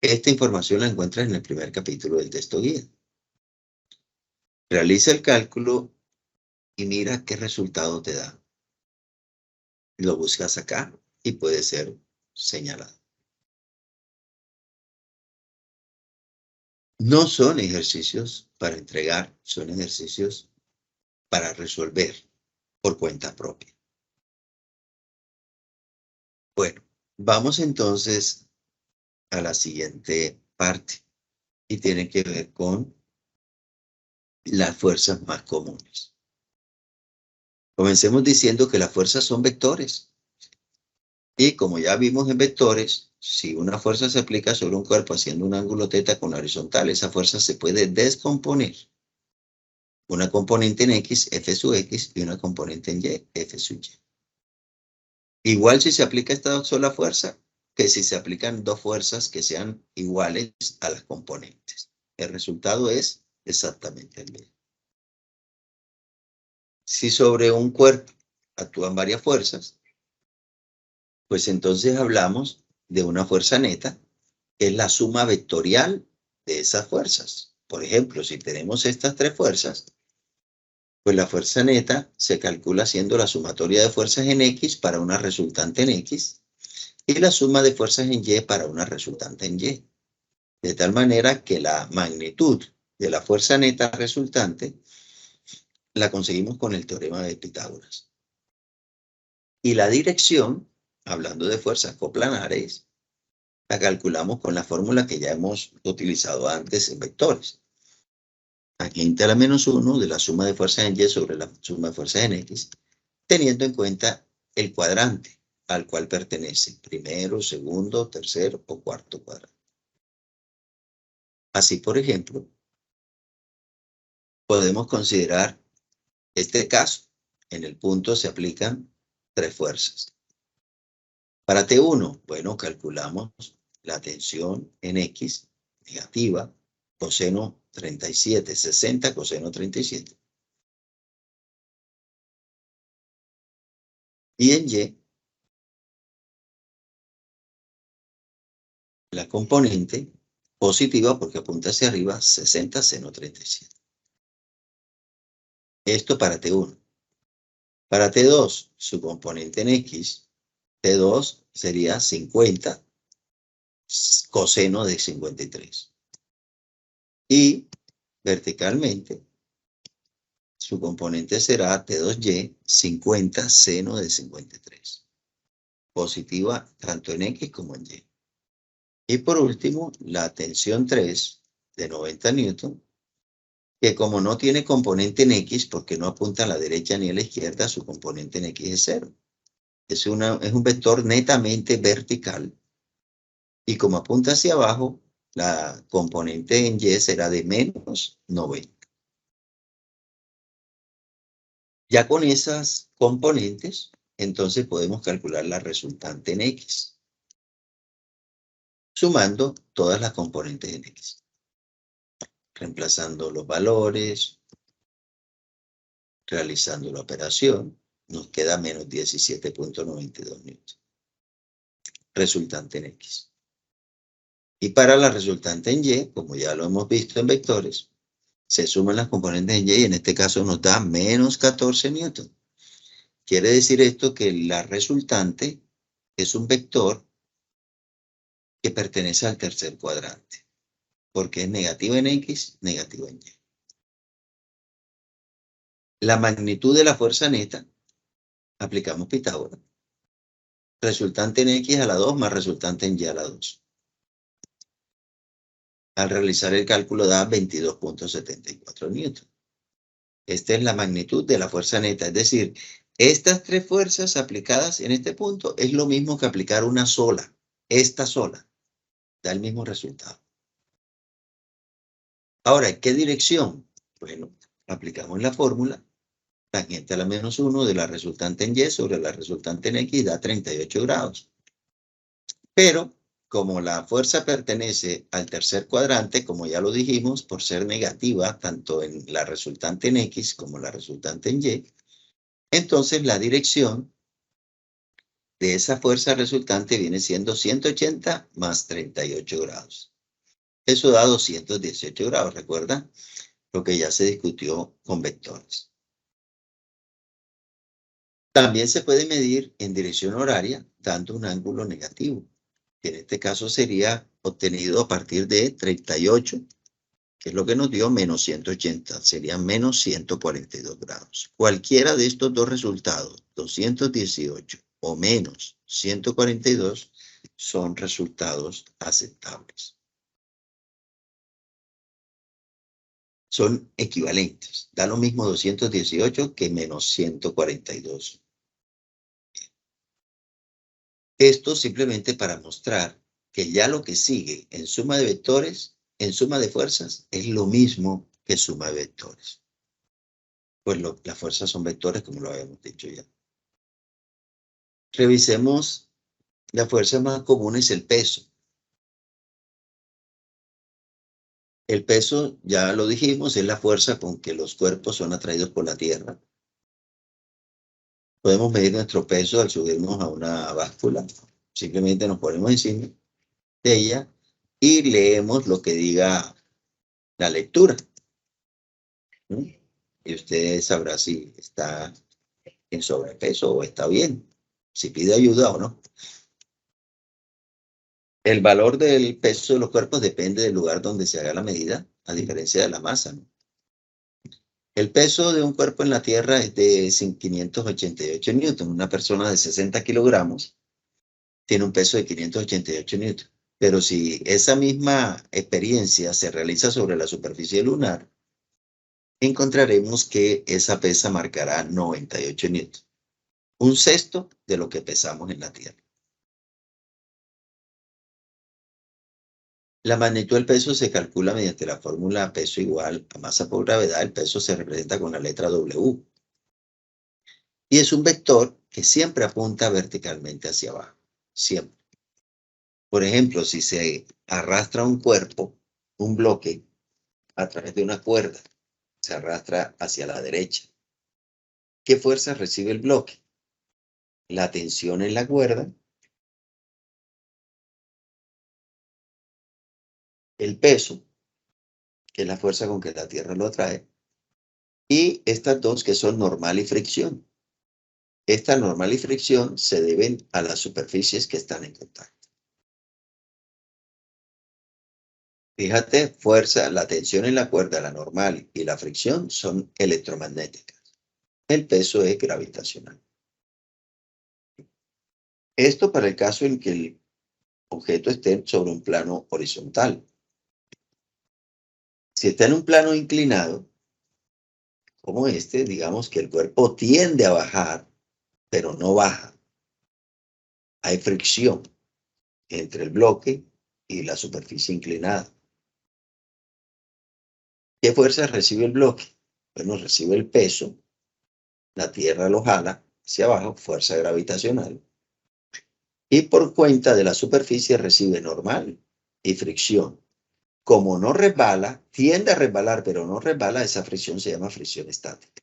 Esta información la encuentras en el primer capítulo del texto guía. Realiza el cálculo y mira qué resultado te da. Lo buscas acá y puede ser señalado. No son ejercicios para entregar, son ejercicios para resolver por cuenta propia. Bueno, vamos entonces a la siguiente parte y tiene que ver con las fuerzas más comunes. Comencemos diciendo que las fuerzas son vectores. Y como ya vimos en vectores, si una fuerza se aplica sobre un cuerpo haciendo un ángulo θ con la horizontal, esa fuerza se puede descomponer. Una componente en X, F sub X, y una componente en Y, F sub Y. Igual si se aplica esta sola fuerza, que si se aplican dos fuerzas que sean iguales a las componentes. El resultado es exactamente el mismo. Si sobre un cuerpo actúan varias fuerzas, pues entonces hablamos de una fuerza neta, que es la suma vectorial de esas fuerzas. Por ejemplo, si tenemos estas tres fuerzas, pues la fuerza neta se calcula haciendo la sumatoria de fuerzas en X para una resultante en X y la suma de fuerzas en Y para una resultante en Y. De tal manera que la magnitud de la fuerza neta resultante la conseguimos con el teorema de Pitágoras. Y la dirección, hablando de fuerzas coplanares, la calculamos con la fórmula que ya hemos utilizado antes en vectores. Tangente a la menos 1 de la suma de fuerzas en Y sobre la suma de fuerzas en X, teniendo en cuenta el cuadrante al cual pertenece, primero, segundo, tercero o cuarto cuadrante. Así, por ejemplo, podemos considerar este caso. En el punto se aplican tres fuerzas. Para T1, bueno, calculamos la tensión en X negativa, coseno 37, 60 coseno 37. Y en Y, la componente positiva, porque apunta hacia arriba, 60 seno 37. Esto para T1. Para T2, su componente en X, T2 sería 50 coseno de 53. Y verticalmente, su componente será T2Y 50 seno de 53. Positiva tanto en X como en Y. Y por último, la tensión 3 de 90 newton, que como no tiene componente en X, porque no apunta a la derecha ni a la izquierda, su componente en X es 0. Es un vector netamente vertical. Y como apunta hacia abajo, la componente en Y será de menos 90. Ya con esas componentes, entonces podemos calcular la resultante en X, sumando todas las componentes en X. Reemplazando los valores, realizando la operación, nos queda menos 17.92 newton. Resultante en X. Y para la resultante en Y, como ya lo hemos visto en vectores, se suman las componentes en Y y en este caso nos da menos 14 newton. Quiere decir esto que la resultante es un vector que pertenece al tercer cuadrante, porque es negativo en X, negativo en Y. La magnitud de la fuerza neta, aplicamos Pitágoras. Resultante en X a la 2 más resultante en Y a la 2. Al realizar el cálculo da 22.74 newton. Esta es la magnitud de la fuerza neta, es decir, estas tres fuerzas aplicadas en este punto es lo mismo que aplicar una sola, esta sola, da el mismo resultado. Ahora, ¿en qué dirección? Bueno, aplicamos la fórmula, tangente a la menos 1 de la resultante en Y sobre la resultante en X da 38 grados. Pero, como la fuerza pertenece al tercer cuadrante, como ya lo dijimos, por ser negativa tanto en la resultante en X como la resultante en Y, entonces la dirección de esa fuerza resultante viene siendo 180 más 38 grados. Eso da 218 grados, ¿recuerda? Lo que ya se discutió con vectores. También se puede medir en dirección horaria dando un ángulo negativo, que en este caso sería obtenido a partir de 38, que es lo que nos dio menos 180, sería menos 142 grados. Cualquiera de estos dos resultados, 218 o menos 142, son resultados aceptables. Son equivalentes. Da lo mismo 218 que menos 142. Esto simplemente para mostrar que ya lo que sigue en suma de vectores, en suma de fuerzas, es lo mismo que suma de vectores. Pues las fuerzas son vectores, como lo habíamos dicho ya. Revisemos la fuerza más común, es el peso. El peso, ya lo dijimos, es la fuerza con que los cuerpos son atraídos por la Tierra. Podemos medir nuestro peso al subirnos a una báscula. Simplemente nos ponemos encima de ella y leemos lo que diga la lectura. Y usted sabrá si está en sobrepeso o está bien, si pide ayuda o no. El valor del peso de los cuerpos depende del lugar donde se haga la medida, a diferencia de la masa, ¿no? El peso de un cuerpo en la Tierra es de 588 newton. Una persona de 60 kilogramos tiene un peso de 588 newton. Pero si esa misma experiencia se realiza sobre la superficie lunar, encontraremos que esa pesa marcará 98 newton. Un sexto de lo que pesamos en la Tierra. La magnitud del peso se calcula mediante la fórmula peso igual a masa por gravedad. El peso se representa con la letra W. Y es un vector que siempre apunta verticalmente hacia abajo. Siempre. Por ejemplo, si se arrastra un cuerpo, un bloque, a través de una cuerda, se arrastra hacia la derecha. ¿Qué fuerza recibe el bloque? La tensión en la cuerda, el peso, que es la fuerza con que la Tierra lo atrae, y estas dos que son normal y fricción. Esta normal y fricción se deben a las superficies que están en contacto. Fíjate, fuerza, la tensión en la cuerda, la normal y la fricción son electromagnéticas. El peso es gravitacional. Esto para el caso en que el objeto esté sobre un plano horizontal. Si está en un plano inclinado, como este, digamos que el cuerpo tiende a bajar, pero no baja. Hay fricción entre el bloque y la superficie inclinada. ¿Qué fuerza recibe el bloque? Bueno, recibe el peso, la Tierra lo jala hacia abajo, fuerza gravitacional, y por cuenta de la superficie recibe normal y fricción. Como no resbala, tiende a resbalar, pero no resbala, esa fricción se llama fricción estática.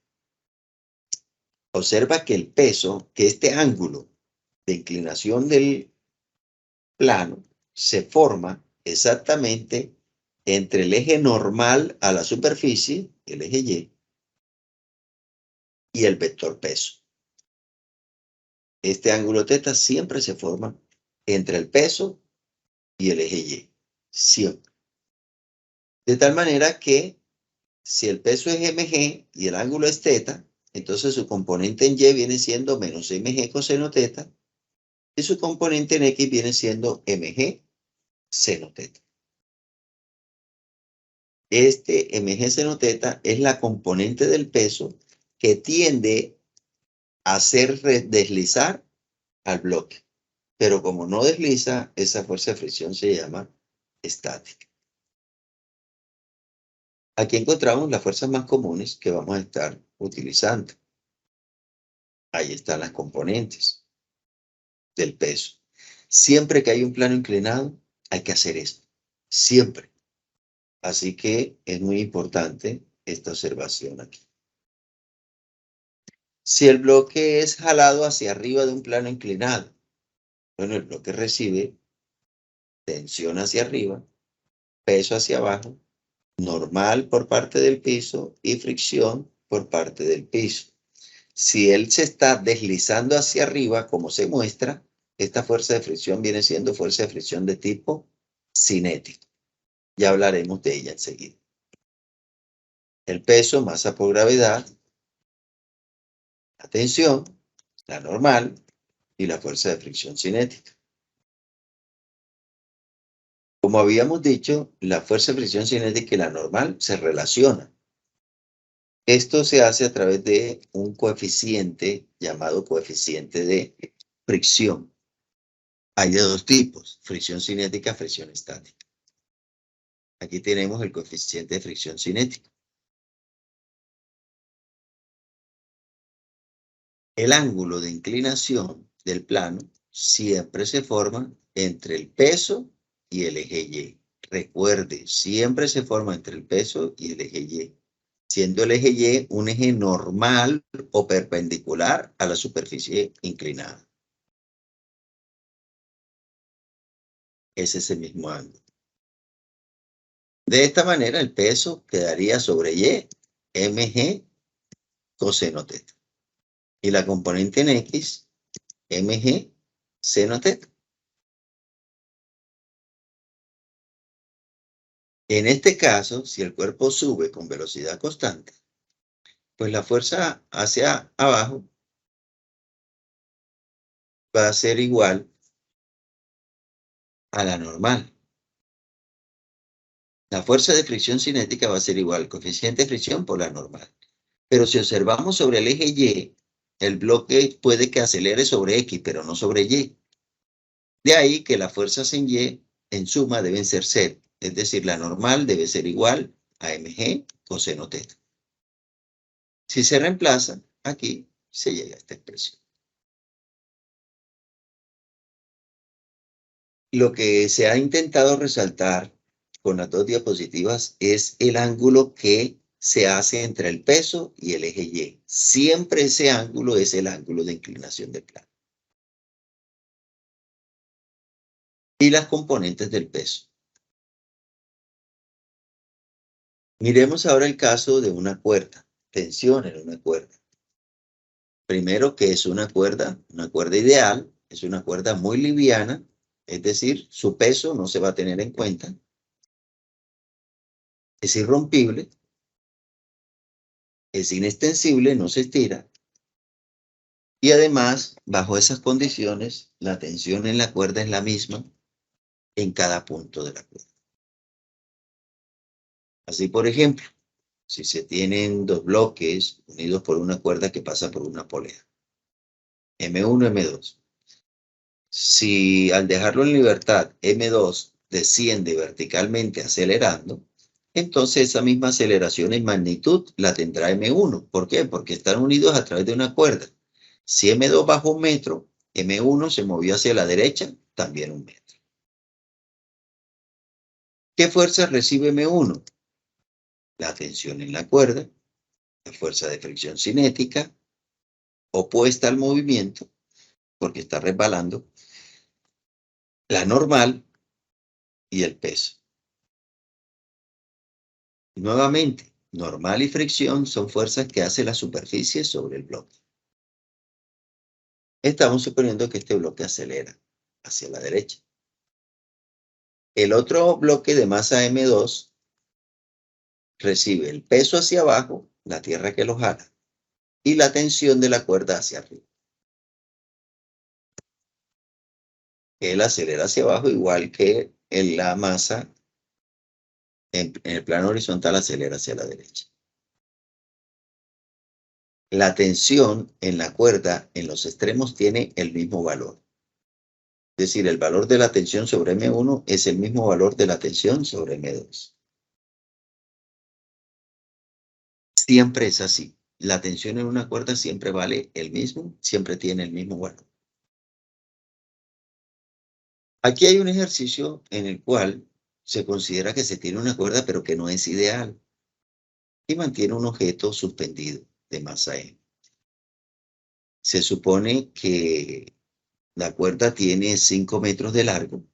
Observa que el peso, que este ángulo de inclinación del plano se forma exactamente entre el eje normal a la superficie, el eje y el vector peso. Este ángulo θ siempre se forma entre el peso y el eje Y. Siempre. De tal manera que si el peso es mg y el ángulo es θ, entonces su componente en Y viene siendo menos mg coseno θ y su componente en X viene siendo mg seno θ. Este mg seno θ es la componente del peso que tiende a hacer deslizar al bloque. Pero como no desliza, esa fuerza de fricción se llama estática. Aquí encontramos las fuerzas más comunes que vamos a estar utilizando. Ahí están las componentes del peso. Siempre que hay un plano inclinado, hay que hacer esto. Siempre. Así que es muy importante esta observación aquí. Si el bloque es jalado hacia arriba de un plano inclinado, bueno, el bloque recibe tensión hacia arriba, peso hacia abajo, normal por parte del piso y fricción por parte del piso. Si él se está deslizando hacia arriba, como se muestra, esta fuerza de fricción viene siendo fuerza de fricción de tipo cinético. Ya hablaremos de ella enseguida. El peso, masa por gravedad, la tensión, la normal y la fuerza de fricción cinética. Como habíamos dicho, la fuerza de fricción cinética y la normal se relacionan. Esto se hace a través de un coeficiente llamado coeficiente de fricción. Hay de dos tipos, fricción cinética, fricción estática. Aquí tenemos el coeficiente de fricción cinética. El ángulo de inclinación del plano siempre se forma entre el peso y el eje Y. Recuerde, siempre se forma entre el peso y el eje Y, siendo el eje Y un eje normal o perpendicular a la superficie inclinada. Es ese mismo ángulo. De esta manera, el peso quedaría sobre Y, mg coseno θ. Y la componente en X, mg seno θ. En este caso, si el cuerpo sube con velocidad constante, pues la fuerza hacia abajo va a ser igual a la normal. La fuerza de fricción cinética va a ser igual al coeficiente de fricción por la normal. Pero si observamos sobre el eje Y, el bloque puede que acelere sobre X, pero no sobre Y. De ahí que las fuerzas en Y, en suma, deben ser cero. Es decir, la normal debe ser igual a mg coseno θ. Si se reemplaza, aquí se llega a esta expresión. Lo que se ha intentado resaltar con las dos diapositivas es el ángulo que se hace entre el peso y el eje Y. Siempre ese ángulo es el ángulo de inclinación del plano. Y las componentes del peso. Miremos ahora el caso de una cuerda, tensión en una cuerda. Primero, que es una cuerda ideal, es una cuerda muy liviana, es decir, su peso no se va a tener en cuenta. Es irrompible, es inextensible, no se estira. Y además, bajo esas condiciones, la tensión en la cuerda es la misma en cada punto de la cuerda. Así, por ejemplo, si se tienen dos bloques unidos por una cuerda que pasa por una polea, M1, M2. Si al dejarlo en libertad, M2 desciende verticalmente acelerando, entonces esa misma aceleración en magnitud la tendrá M1. ¿Por qué? Porque están unidos a través de una cuerda. Si M2 bajó 1 metro, M1 se movió hacia la derecha, también 1 metro. ¿Qué fuerza recibe M1? La tensión en la cuerda, la fuerza de fricción cinética, opuesta al movimiento, porque está resbalando, la normal y el peso. Nuevamente, normal y fricción son fuerzas que hace la superficie sobre el bloque. Estamos suponiendo que este bloque acelera hacia la derecha. El otro bloque de masa M2 recibe el peso hacia abajo, la tierra que lo jala, y la tensión de la cuerda hacia arriba. Él acelera hacia abajo igual que en la masa en el plano horizontal acelera hacia la derecha. La tensión en la cuerda en los extremos tiene el mismo valor. Es decir, el valor de la tensión sobre M1 es el mismo valor de la tensión sobre M2. Siempre es así. La tensión en una cuerda siempre vale el mismo, siempre tiene el mismo valor. Aquí hay un ejercicio en el cual se considera que se tiene una cuerda, pero que no es ideal, y mantiene un objeto suspendido de masa M. Se supone que la cuerda tiene 5 metros de largo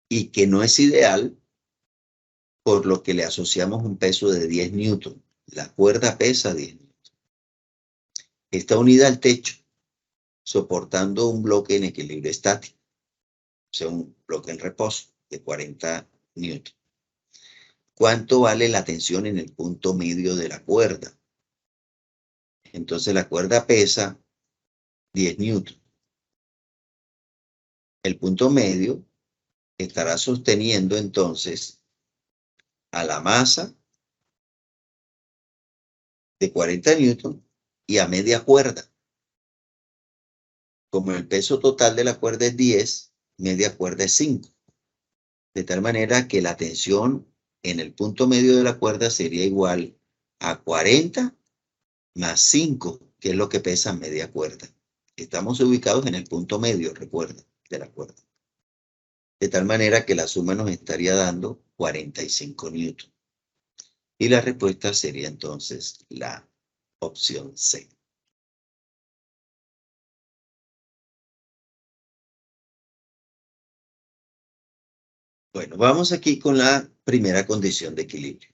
y que no es ideal, por lo que le asociamos un peso de 10 newton. La cuerda pesa 10 newton. Está unida al techo, soportando un bloque en equilibrio estático, o sea, un bloque en reposo de 40 newton. ¿Cuánto vale la tensión en el punto medio de la cuerda? Entonces la cuerda pesa 10 newton. El punto medio estará sosteniendo entonces a la masa de 40 newton y a media cuerda. Como el peso total de la cuerda es 10, media cuerda es 5. De tal manera que la tensión en el punto medio de la cuerda sería igual a 40 más 5, que es lo que pesa media cuerda. Estamos ubicados en el punto medio, recuerda, de la cuerda. De tal manera que la suma nos estaría dando 45 newton. Y la respuesta sería entonces la opción C. Bueno, vamos aquí con la primera condición de equilibrio.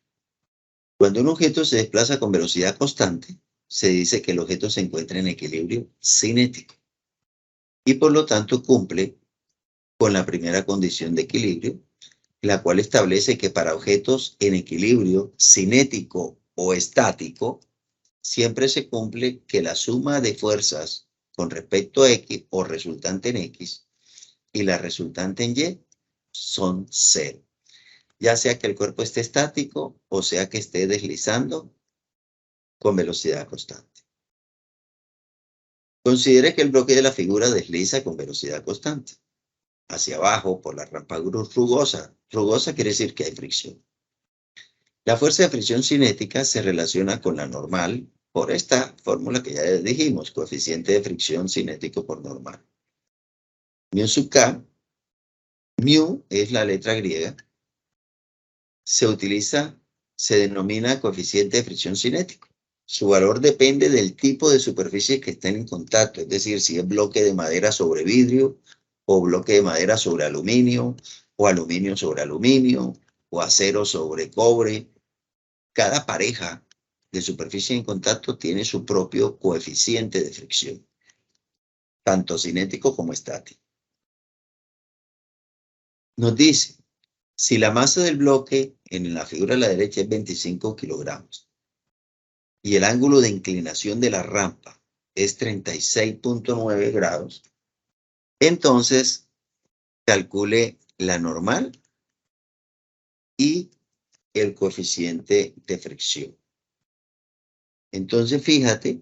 Cuando un objeto se desplaza con velocidad constante, se dice que el objeto se encuentra en equilibrio cinético y por lo tanto cumple con la primera condición de equilibrio, la cual establece que para objetos en equilibrio cinético o estático, siempre se cumple que la suma de fuerzas con respecto a X o resultante en X y la resultante en Y son cero, ya sea que el cuerpo esté estático o sea que esté deslizando con velocidad constante. Considere que el bloque de la figura desliza con velocidad constante hacia abajo por la rampa rugosa. Rugosa quiere decir que hay fricción. La fuerza de fricción cinética se relaciona con la normal por esta fórmula que ya dijimos, coeficiente de fricción cinético por normal. Mu sub K, mu es la letra griega, se denomina coeficiente de fricción cinético. Su valor depende del tipo de superficie que estén en contacto, es decir, si es bloque de madera sobre vidrio, o bloque de madera sobre aluminio, o aluminio sobre aluminio, o acero sobre cobre. Cada pareja de superficie en contacto tiene su propio coeficiente de fricción, tanto cinético como estático. Nos dice, si la masa del bloque en la figura de la derecha es 25 kilogramos y el ángulo de inclinación de la rampa es 36.9 grados, entonces calcule la normal y el coeficiente de fricción. Entonces fíjate,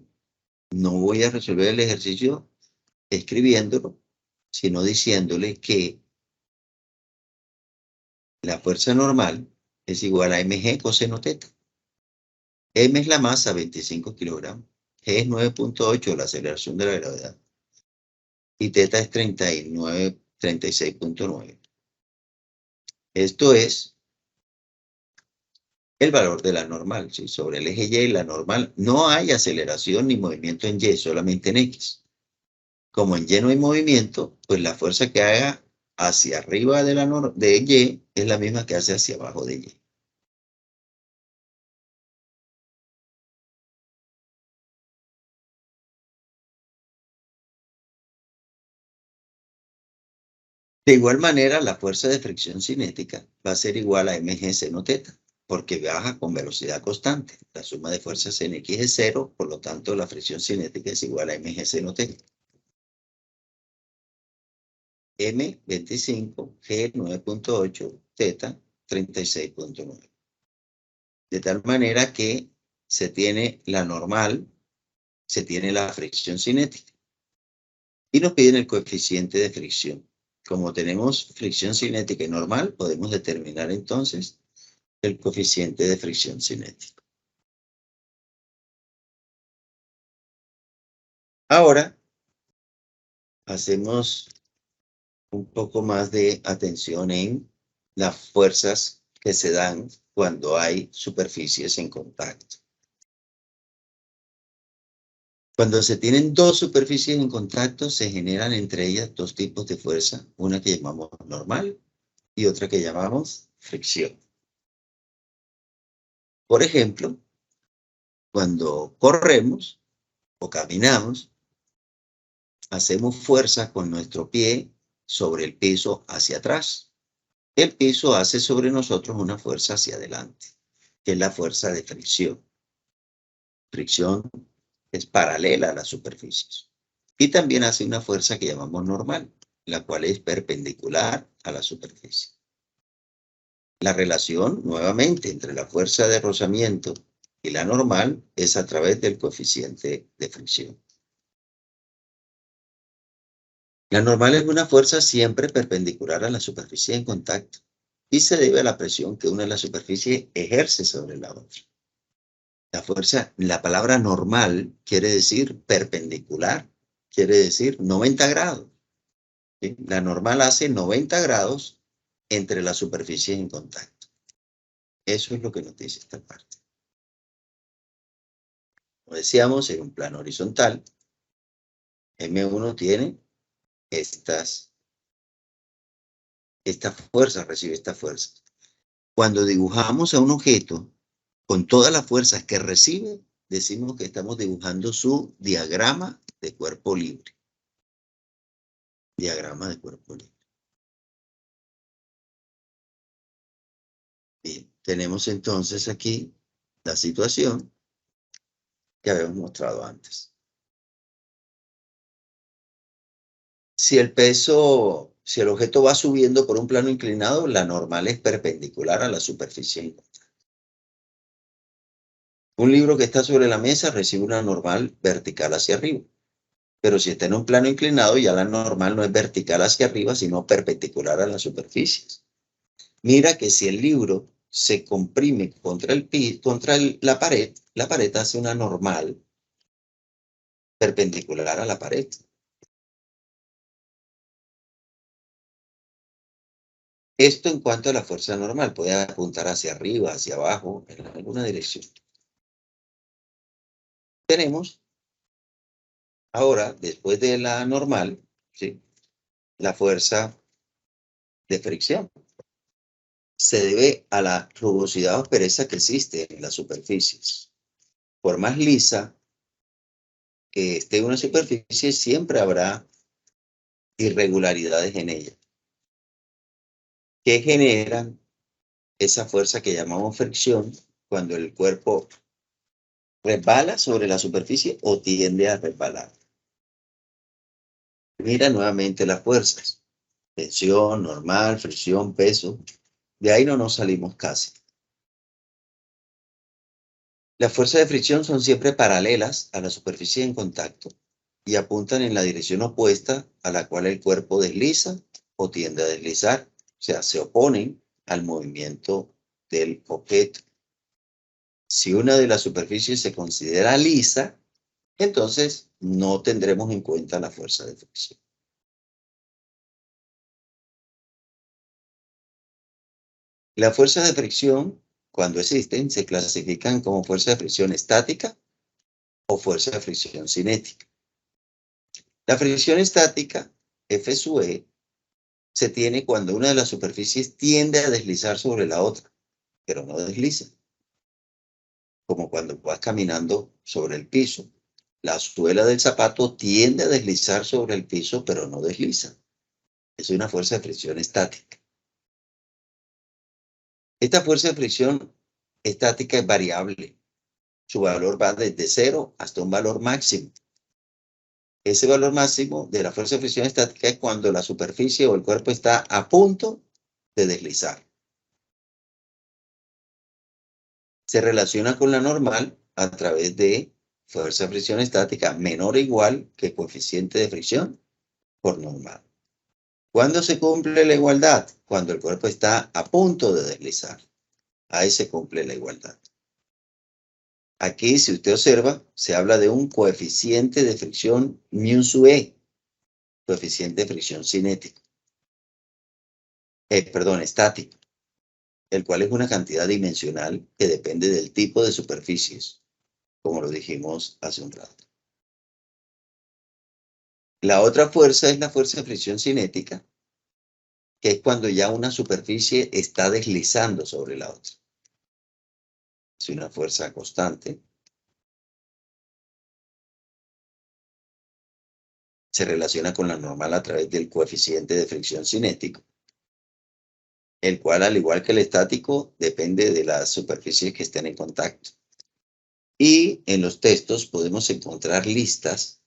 no voy a resolver el ejercicio escribiéndolo, sino diciéndole que la fuerza normal es igual a mg coseno teta. M es la masa, 25 kilogramos. G es 9.8, la aceleración de la gravedad. Y teta es 36.9. Esto es el valor de la normal, ¿sí? Sobre el eje Y, la normal, no hay aceleración ni movimiento en Y, solamente en X. Como en Y no hay movimiento, pues la fuerza que haga hacia arriba de Y es la misma que hace hacia abajo de Y. De igual manera, la fuerza de fricción cinética va a ser igual a mg seno teta, porque viaja con velocidad constante. La suma de fuerzas en X es 0, por lo tanto, la fricción cinética es igual a mg seno teta. M 25, G 9.8, teta 36.9. De tal manera que se tiene la normal, se tiene la fricción cinética. Y nos piden el coeficiente de fricción. Como tenemos fricción cinética y normal, podemos determinar entonces el coeficiente de fricción cinética. Ahora, hacemos un poco más de atención en las fuerzas que se dan cuando hay superficies en contacto. Cuando se tienen dos superficies en contacto, se generan entre ellas dos tipos de fuerza, una que llamamos normal y otra que llamamos fricción. Por ejemplo, cuando corremos o caminamos, hacemos fuerza con nuestro pie sobre el piso hacia atrás. El piso hace sobre nosotros una fuerza hacia adelante, que es la fuerza de fricción. Fricción es paralela a las superficies. Y también hace una fuerza que llamamos normal, la cual es perpendicular a la superficie. La relación, nuevamente, entre la fuerza de rozamiento y la normal es a través del coeficiente de fricción. La normal es una fuerza siempre perpendicular a la superficie en contacto y se debe a la presión que una de las superficies ejerce sobre la otra. La fuerza, la palabra normal quiere decir perpendicular, quiere decir 90 grados. ¿Sí? La normal hace 90 grados entre las superficies en contacto. Eso es lo que nos dice esta parte. Como decíamos, en un plano horizontal, M1 tiene esta fuerza, recibe esta fuerza. Cuando dibujamos a un objeto con todas las fuerzas que recibe, decimos que estamos dibujando su diagrama de cuerpo libre. Diagrama de cuerpo libre. Bien, tenemos entonces aquí la situación que habíamos mostrado antes. Si el objeto va subiendo por un plano inclinado, la normal es perpendicular a la superficie. Un libro que está sobre la mesa recibe una normal vertical hacia arriba. Pero si está en un plano inclinado, ya la normal no es vertical hacia arriba, sino perpendicular a las superficies. Mira que si el libro se comprime contra la pared hace una normal perpendicular a la pared. Esto en cuanto a la fuerza normal, puede apuntar hacia arriba, hacia abajo, en alguna dirección. Tenemos ahora, después de la normal, ¿sí?, la fuerza de fricción. Se debe a la rugosidad o aspereza que existe en las superficies. Por más lisa que esté una superficie, siempre habrá irregularidades en ella, que generan esa fuerza que llamamos fricción cuando el cuerpo resbala sobre la superficie o tiende a resbalar. Mira nuevamente las fuerzas: tensión, normal, fricción, peso. De ahí no nos salimos casi. Las fuerzas de fricción son siempre paralelas a la superficie en contacto y apuntan en la dirección opuesta a la cual el cuerpo desliza o tiende a deslizar. O sea, se oponen al movimiento del objeto. Si una de las superficies se considera lisa, entonces no tendremos en cuenta la fuerza de fricción. Las fuerzas de fricción, cuando existen, se clasifican como fuerza de fricción estática o fuerza de fricción cinética. La fricción estática, F sub E, se tiene cuando una de las superficies tiende a deslizar sobre la otra, pero no desliza. Como cuando vas caminando sobre el piso. La suela del zapato tiende a deslizar sobre el piso, pero no desliza. Es una fuerza de fricción estática. Esta fuerza de fricción estática es variable. Su valor va desde 0 hasta un valor máximo. Ese valor máximo de la fuerza de fricción estática es cuando la superficie o el cuerpo está a punto de deslizar. Se relaciona con la normal a través de fuerza de fricción estática menor o igual que coeficiente de fricción por normal. ¿Cuándo se cumple la igualdad? Cuando el cuerpo está a punto de deslizar. Ahí se cumple la igualdad. Aquí, si usted observa, se habla de un coeficiente de fricción μ sub e, coeficiente de fricción cinético. Estático, el cual es una cantidad dimensional que depende del tipo de superficies, como lo dijimos hace un rato. La otra fuerza es la fuerza de fricción cinética, que es cuando ya una superficie está deslizando sobre la otra. Es una fuerza constante. Se relaciona con la normal a través del coeficiente de fricción cinético, el cual, al igual que el estático, depende de las superficies que estén en contacto. Y en los textos podemos encontrar listas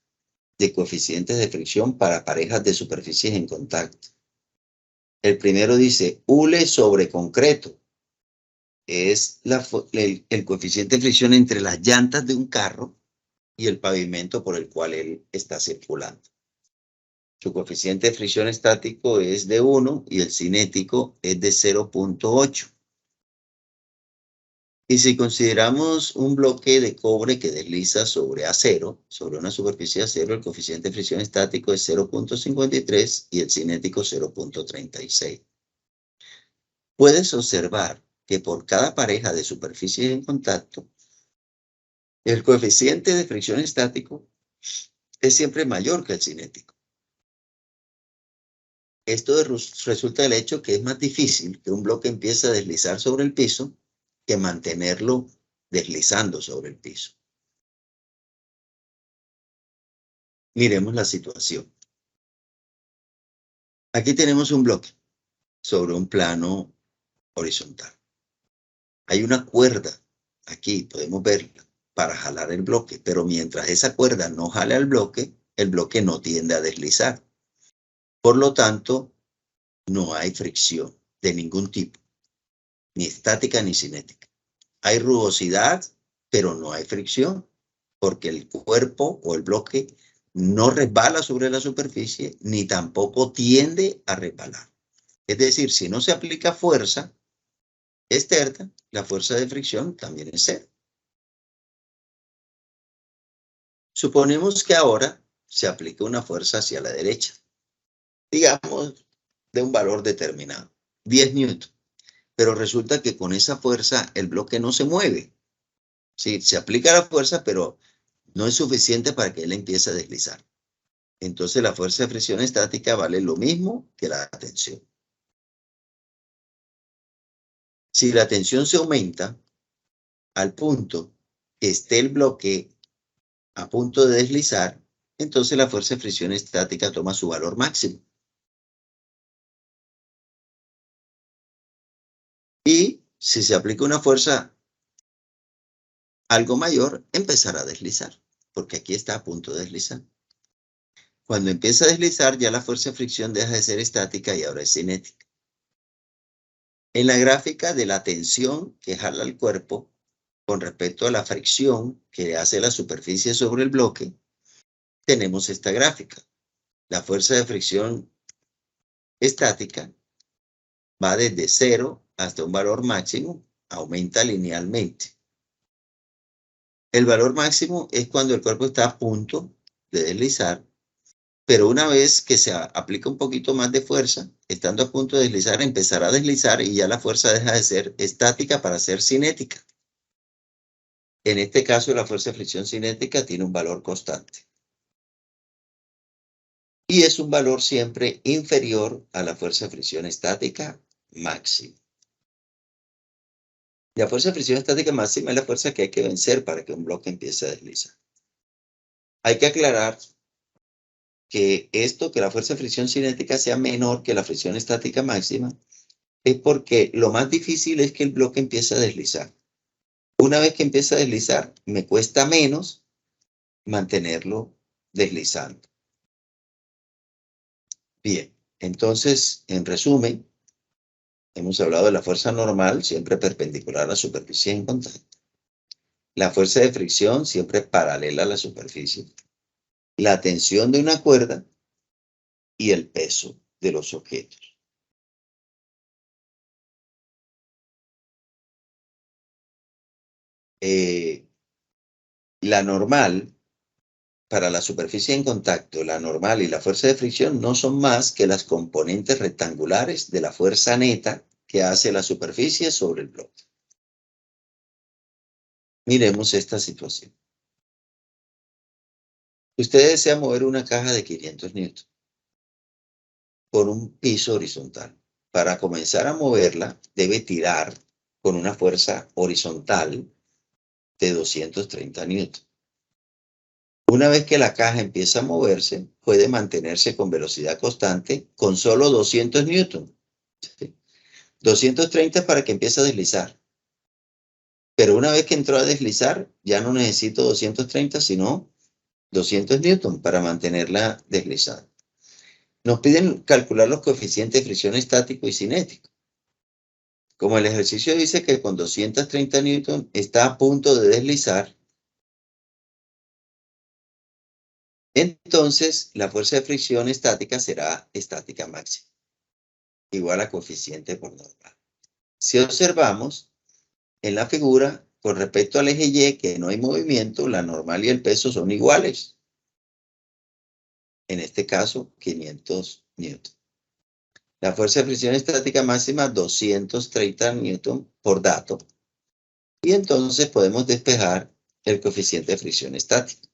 de coeficientes de fricción para parejas de superficies en contacto. El primero dice hule sobre concreto. Es el coeficiente de fricción entre las llantas de un carro y el pavimento por el cual él está circulando. Su coeficiente de fricción estático es de 1 y el cinético es de 0.8. Y si consideramos un bloque de cobre que desliza sobre acero, sobre una superficie de acero, el coeficiente de fricción estático es 0.53 y el cinético 0.36. Puedes observar que por cada pareja de superficies en contacto, el coeficiente de fricción estático es siempre mayor que el cinético. Esto resulta del hecho que es más difícil que un bloque empiece a deslizar sobre el piso que mantenerlo deslizando sobre el piso. Miremos la situación. Aquí tenemos un bloque sobre un plano horizontal. Hay una cuerda, aquí podemos verla, para jalar el bloque, pero mientras esa cuerda no jale al bloque, el bloque no tiende a deslizar. Por lo tanto, no hay fricción de ningún tipo, ni estática ni cinética. Hay rugosidad, pero no hay fricción, porque el cuerpo o el bloque no resbala sobre la superficie, ni tampoco tiende a resbalar. Es decir, si no se aplica fuerza externa, la fuerza de fricción también es cero. Suponemos que ahora se aplica una fuerza hacia la derecha, digamos de un valor determinado, 10 newtons, pero resulta que con esa fuerza el bloque no se mueve. Sí, se aplica la fuerza, pero no es suficiente para que él empiece a deslizar. Entonces la fuerza de fricción estática vale lo mismo que la tensión. Si la tensión se aumenta al punto que esté el bloque a punto de deslizar, entonces la fuerza de fricción estática toma su valor máximo. Y si se aplica una fuerza algo mayor, empezará a deslizar, porque aquí está a punto de deslizar. Cuando empieza a deslizar, ya la fuerza de fricción deja de ser estática y ahora es cinética. En la gráfica de la tensión que jala el cuerpo con respecto a la fricción que hace la superficie sobre el bloque, tenemos esta gráfica. La fuerza de fricción estática va desde 0 hasta un valor máximo, aumenta linealmente. El valor máximo es cuando el cuerpo está a punto de deslizar, pero una vez que se aplica un poquito más de fuerza, estando a punto de deslizar, empezará a deslizar y ya la fuerza deja de ser estática para ser cinética. En este caso, la fuerza de fricción cinética tiene un valor constante. Y es un valor siempre inferior a la fuerza de fricción estática máxima. La fuerza de fricción estática máxima es la fuerza que hay que vencer para que un bloque empiece a deslizar. Hay que aclarar que la fuerza de fricción cinética sea menor que la fricción estática máxima, es porque lo más difícil es que el bloque empiece a deslizar. Una vez que empieza a deslizar, me cuesta menos mantenerlo deslizando. Bien, entonces, en resumen, hemos hablado de la fuerza normal, siempre perpendicular a la superficie en contacto. La fuerza de fricción, siempre paralela a la superficie. La tensión de una cuerda y el peso de los objetos. La normal, para la superficie en contacto, la normal y la fuerza de fricción no son más que las componentes rectangulares de la fuerza neta que hace la superficie sobre el bloque. Miremos esta situación. Usted desea mover una caja de 500 newton por un piso horizontal. Para comenzar a moverla, debe tirar con una fuerza horizontal de 230 newton. Una vez que la caja empieza a moverse, puede mantenerse con velocidad constante con solo 200 newton. 230 es para que empiece a deslizar. Pero una vez que entró a deslizar, ya no necesito 230, sino 200 newton para mantenerla deslizada. Nos piden calcular los coeficientes de fricción estático y cinético. Como el ejercicio dice que con 230 newton está a punto de deslizar, entonces la fuerza de fricción estática será estática máxima, igual a coeficiente por normal. Si observamos en la figura, con respecto al eje Y, que no hay movimiento, la normal y el peso son iguales. En este caso, 500 newton. La fuerza de fricción estática máxima, 230 newton por dato. Y entonces podemos despejar el coeficiente de fricción estática,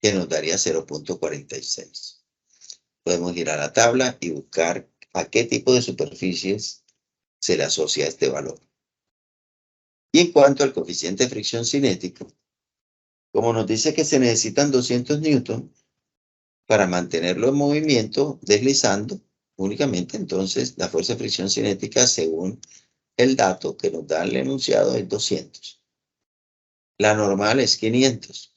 que nos daría 0.46. Podemos ir a la tabla y buscar a qué tipo de superficies se le asocia este valor. Y en cuanto al coeficiente de fricción cinético, como nos dice que se necesitan 200 newton para mantenerlo en movimiento, deslizando, únicamente entonces la fuerza de fricción cinética, según el dato que nos da el enunciado, es 200. La normal es 500.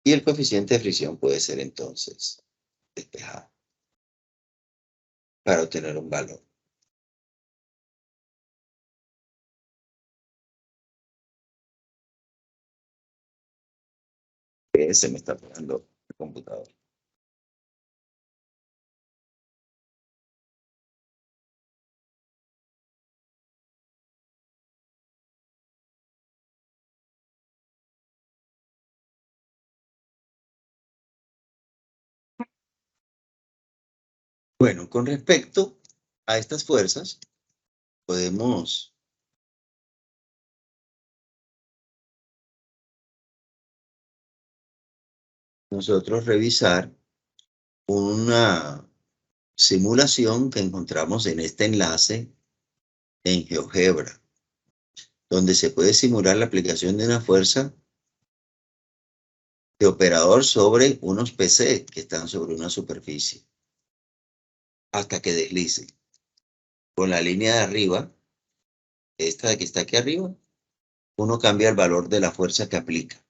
Y el coeficiente de fricción puede ser entonces despejado para obtener un valor. Se me está apagando el computador. Bueno, con respecto a estas fuerzas, podemos nosotros revisar una simulación que encontramos en este enlace en GeoGebra, donde se puede simular la aplicación de una fuerza de operador sobre unos PC que están sobre una superficie, hasta que deslice. Con la línea de arriba, esta de que está aquí arriba, uno cambia el valor de la fuerza que aplica.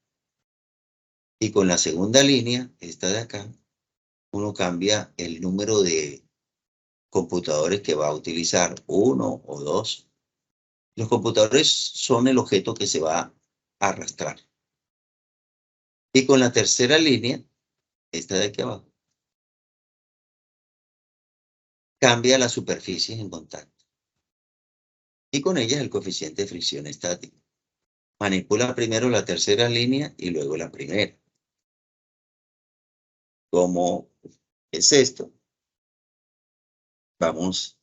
Y con la segunda línea, esta de acá, uno cambia el número de computadores que va a utilizar, 1 o 2. Los computadores son el objeto que se va a arrastrar. Y con la tercera línea, esta de aquí abajo, cambia la superficie en contacto. Y con ella el coeficiente de fricción estático. Manipula primero la tercera línea y luego la primera. ¿Cómo es esto? Vamos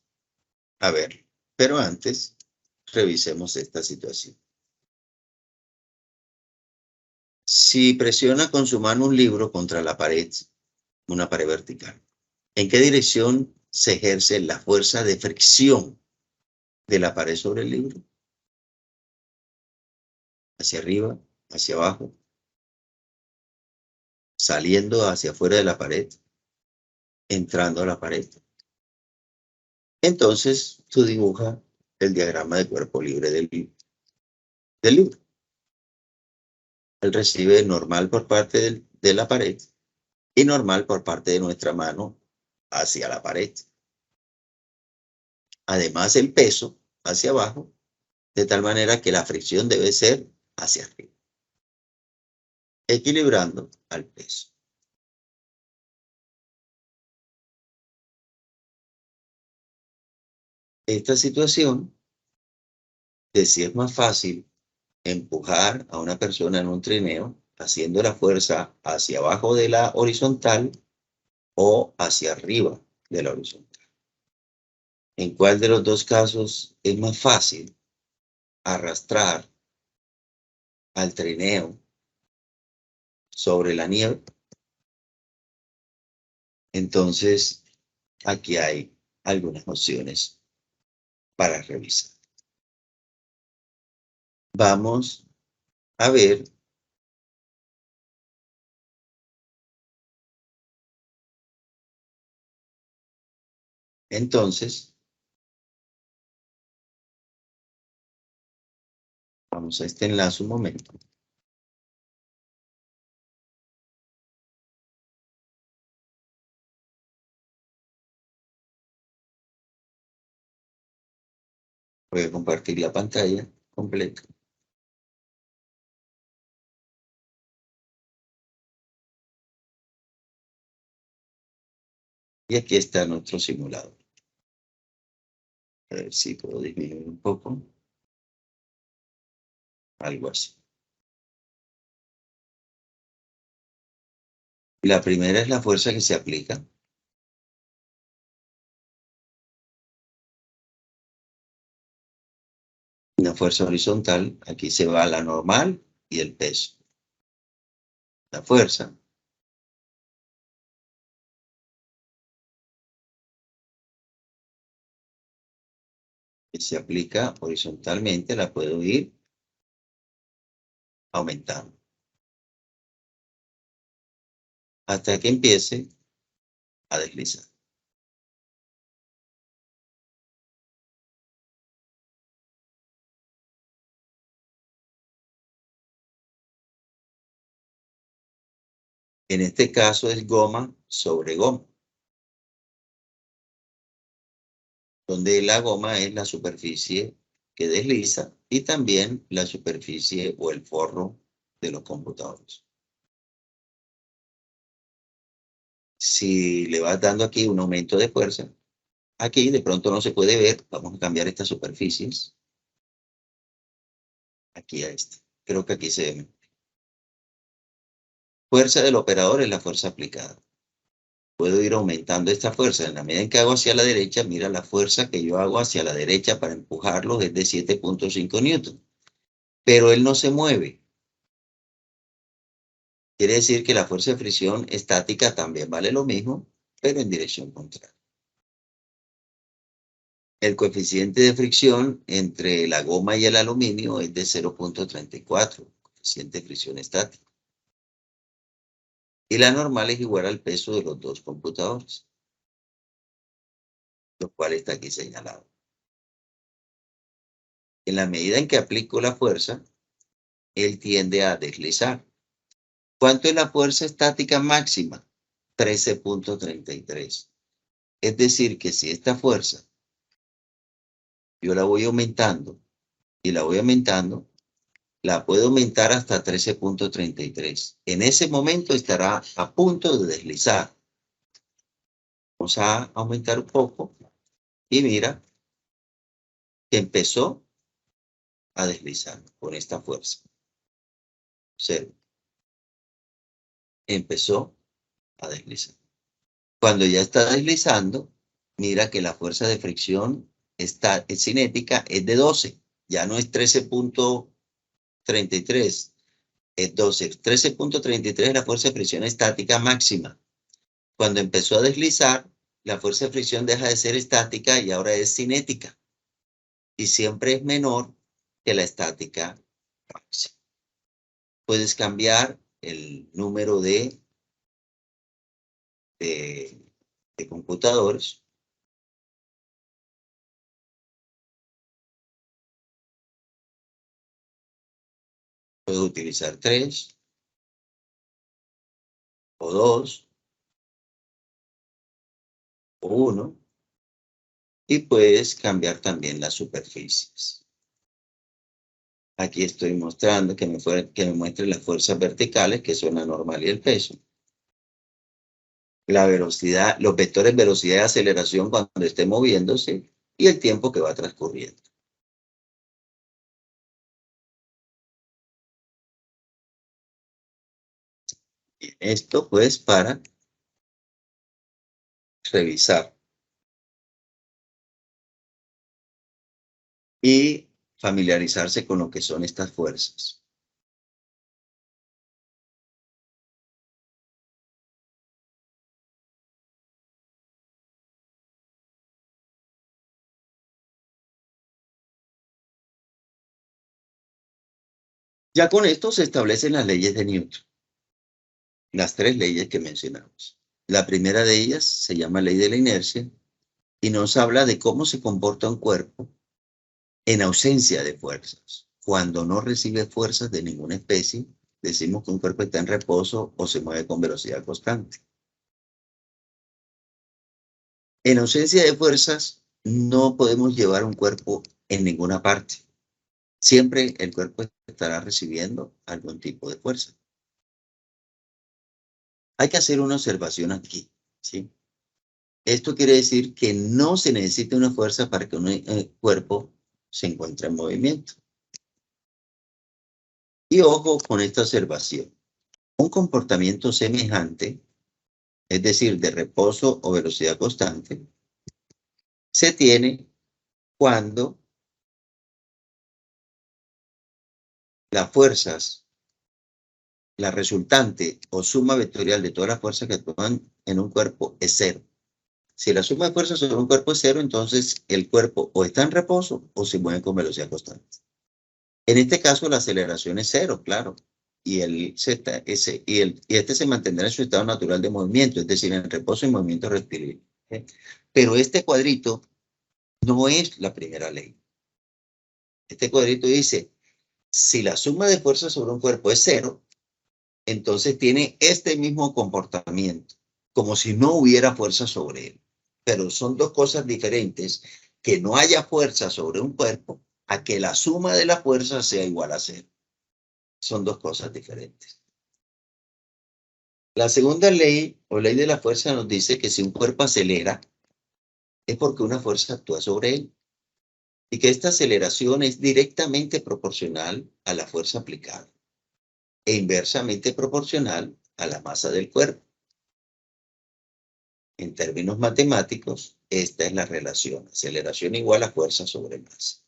a ver. Pero antes, revisemos esta situación. Si presiona con su mano un libro contra la pared, una pared vertical, ¿en qué dirección se ejerce la fuerza de fricción de la pared sobre el libro? ¿Hacia arriba? ¿Hacia abajo? saliendo hacia afuera de la pared, entrando a la pared. Entonces, tú dibujas el diagrama de cuerpo libre del libro. Él recibe normal por parte de la pared y normal por parte de nuestra mano hacia la pared. Además, el peso hacia abajo, de tal manera que la fricción debe ser hacia arriba, equilibrando al peso. Esta situación de si es más fácil empujar a una persona en un trineo haciendo la fuerza hacia abajo de la horizontal o hacia arriba de la horizontal. ¿En cuál de los dos casos es más fácil arrastrar al trineo sobre la nieve? Entonces, aquí hay algunas opciones para revisar. Vamos a ver entonces, vamos a este enlace un momento. Voy a compartir la pantalla completa. Y aquí está nuestro simulador. A ver si puedo disminuir un poco. Algo así. La primera es la fuerza que se aplica. Una fuerza horizontal. Aquí se va la normal y el peso. La fuerza que se aplica horizontalmente la puedo ir aumentando hasta que empiece a deslizar. En este caso es goma sobre goma, donde la goma es la superficie que desliza y también la superficie o el forro de los computadores. Si le vas dando aquí un aumento de fuerza, aquí de pronto no se puede ver, vamos a cambiar estas superficies. Aquí a esta. Creo que aquí se ve. Fuerza del operador es la fuerza aplicada. Puedo ir aumentando esta fuerza. En la medida en que hago hacia la derecha, mira la fuerza que yo hago hacia la derecha para empujarlo es de 7.5 newton. Pero él no se mueve. Quiere decir que la fuerza de fricción estática también vale lo mismo, pero en dirección contraria. El coeficiente de fricción entre la goma y el aluminio es de 0.34, coeficiente de fricción estática. Y la normal es igual al peso de los dos computadores, lo cual está aquí señalado. En la medida en que aplico la fuerza, él tiende a deslizar. ¿Cuánto es la fuerza estática máxima? 13.33. Es decir, que si esta fuerza yo la voy aumentando y la voy aumentando, la puedo aumentar hasta 13.33. En ese momento estará a punto de deslizar. Vamos a aumentar un poco y mira que empezó a deslizar con esta fuerza. Observa. Empezó a deslizar. Cuando ya está deslizando, mira que la fuerza de fricción cinética es de 12. Ya no es 13.33, es 12. 13.33 es la fuerza de fricción estática máxima. Cuando empezó a deslizar, la fuerza de fricción deja de ser estática y ahora es cinética. Y siempre es menor que la estática máxima. Puedes cambiar el número de de computadores. Puedo utilizar 3 o 2 o 1 y puedes cambiar también las superficies. Aquí estoy mostrando que me muestre las fuerzas verticales, que son la normal y el peso. La velocidad, los vectores velocidad y aceleración cuando esté moviéndose y el tiempo que va transcurriendo. Esto pues para revisar y familiarizarse con lo que son estas fuerzas. Ya con esto se establecen las leyes de Newton, las 3 leyes que mencionamos. La primera de ellas se llama ley de la inercia y nos habla de cómo se comporta un cuerpo en ausencia de fuerzas. Cuando no recibe fuerzas de ninguna especie, decimos que un cuerpo está en reposo o se mueve con velocidad constante. En ausencia de fuerzas, no podemos llevar un cuerpo en ninguna parte. Siempre el cuerpo estará recibiendo algún tipo de fuerza. Hay que hacer una observación aquí, ¿sí? Esto quiere decir que no se necesita una fuerza para que un cuerpo se encuentre en movimiento. Y ojo con esta observación. Un comportamiento semejante, es decir, de reposo o velocidad constante, se tiene cuando las fuerzas, la resultante o suma vectorial de todas las fuerzas que actúan en un cuerpo es 0. Si la suma de fuerzas sobre un cuerpo es 0, entonces el cuerpo o está en reposo o se mueve con velocidad constante. En este caso la aceleración es 0, claro, y este se mantendrá en su estado natural de movimiento, es decir, en reposo y movimiento rectilíneo. Pero este cuadrito no es la primera ley. Este cuadrito dice, si la suma de fuerzas sobre un cuerpo es 0, entonces tiene este mismo comportamiento, como si no hubiera fuerza sobre él. Pero son dos cosas diferentes, que no haya fuerza sobre un cuerpo a que la suma de la fuerza sea igual a 0. Son dos cosas diferentes. La segunda ley o ley de la fuerza nos dice que si un cuerpo acelera, es porque una fuerza actúa sobre él y que esta aceleración es directamente proporcional a la fuerza aplicada e inversamente proporcional a la masa del cuerpo. En términos matemáticos, esta es la relación, aceleración igual a fuerza sobre masa.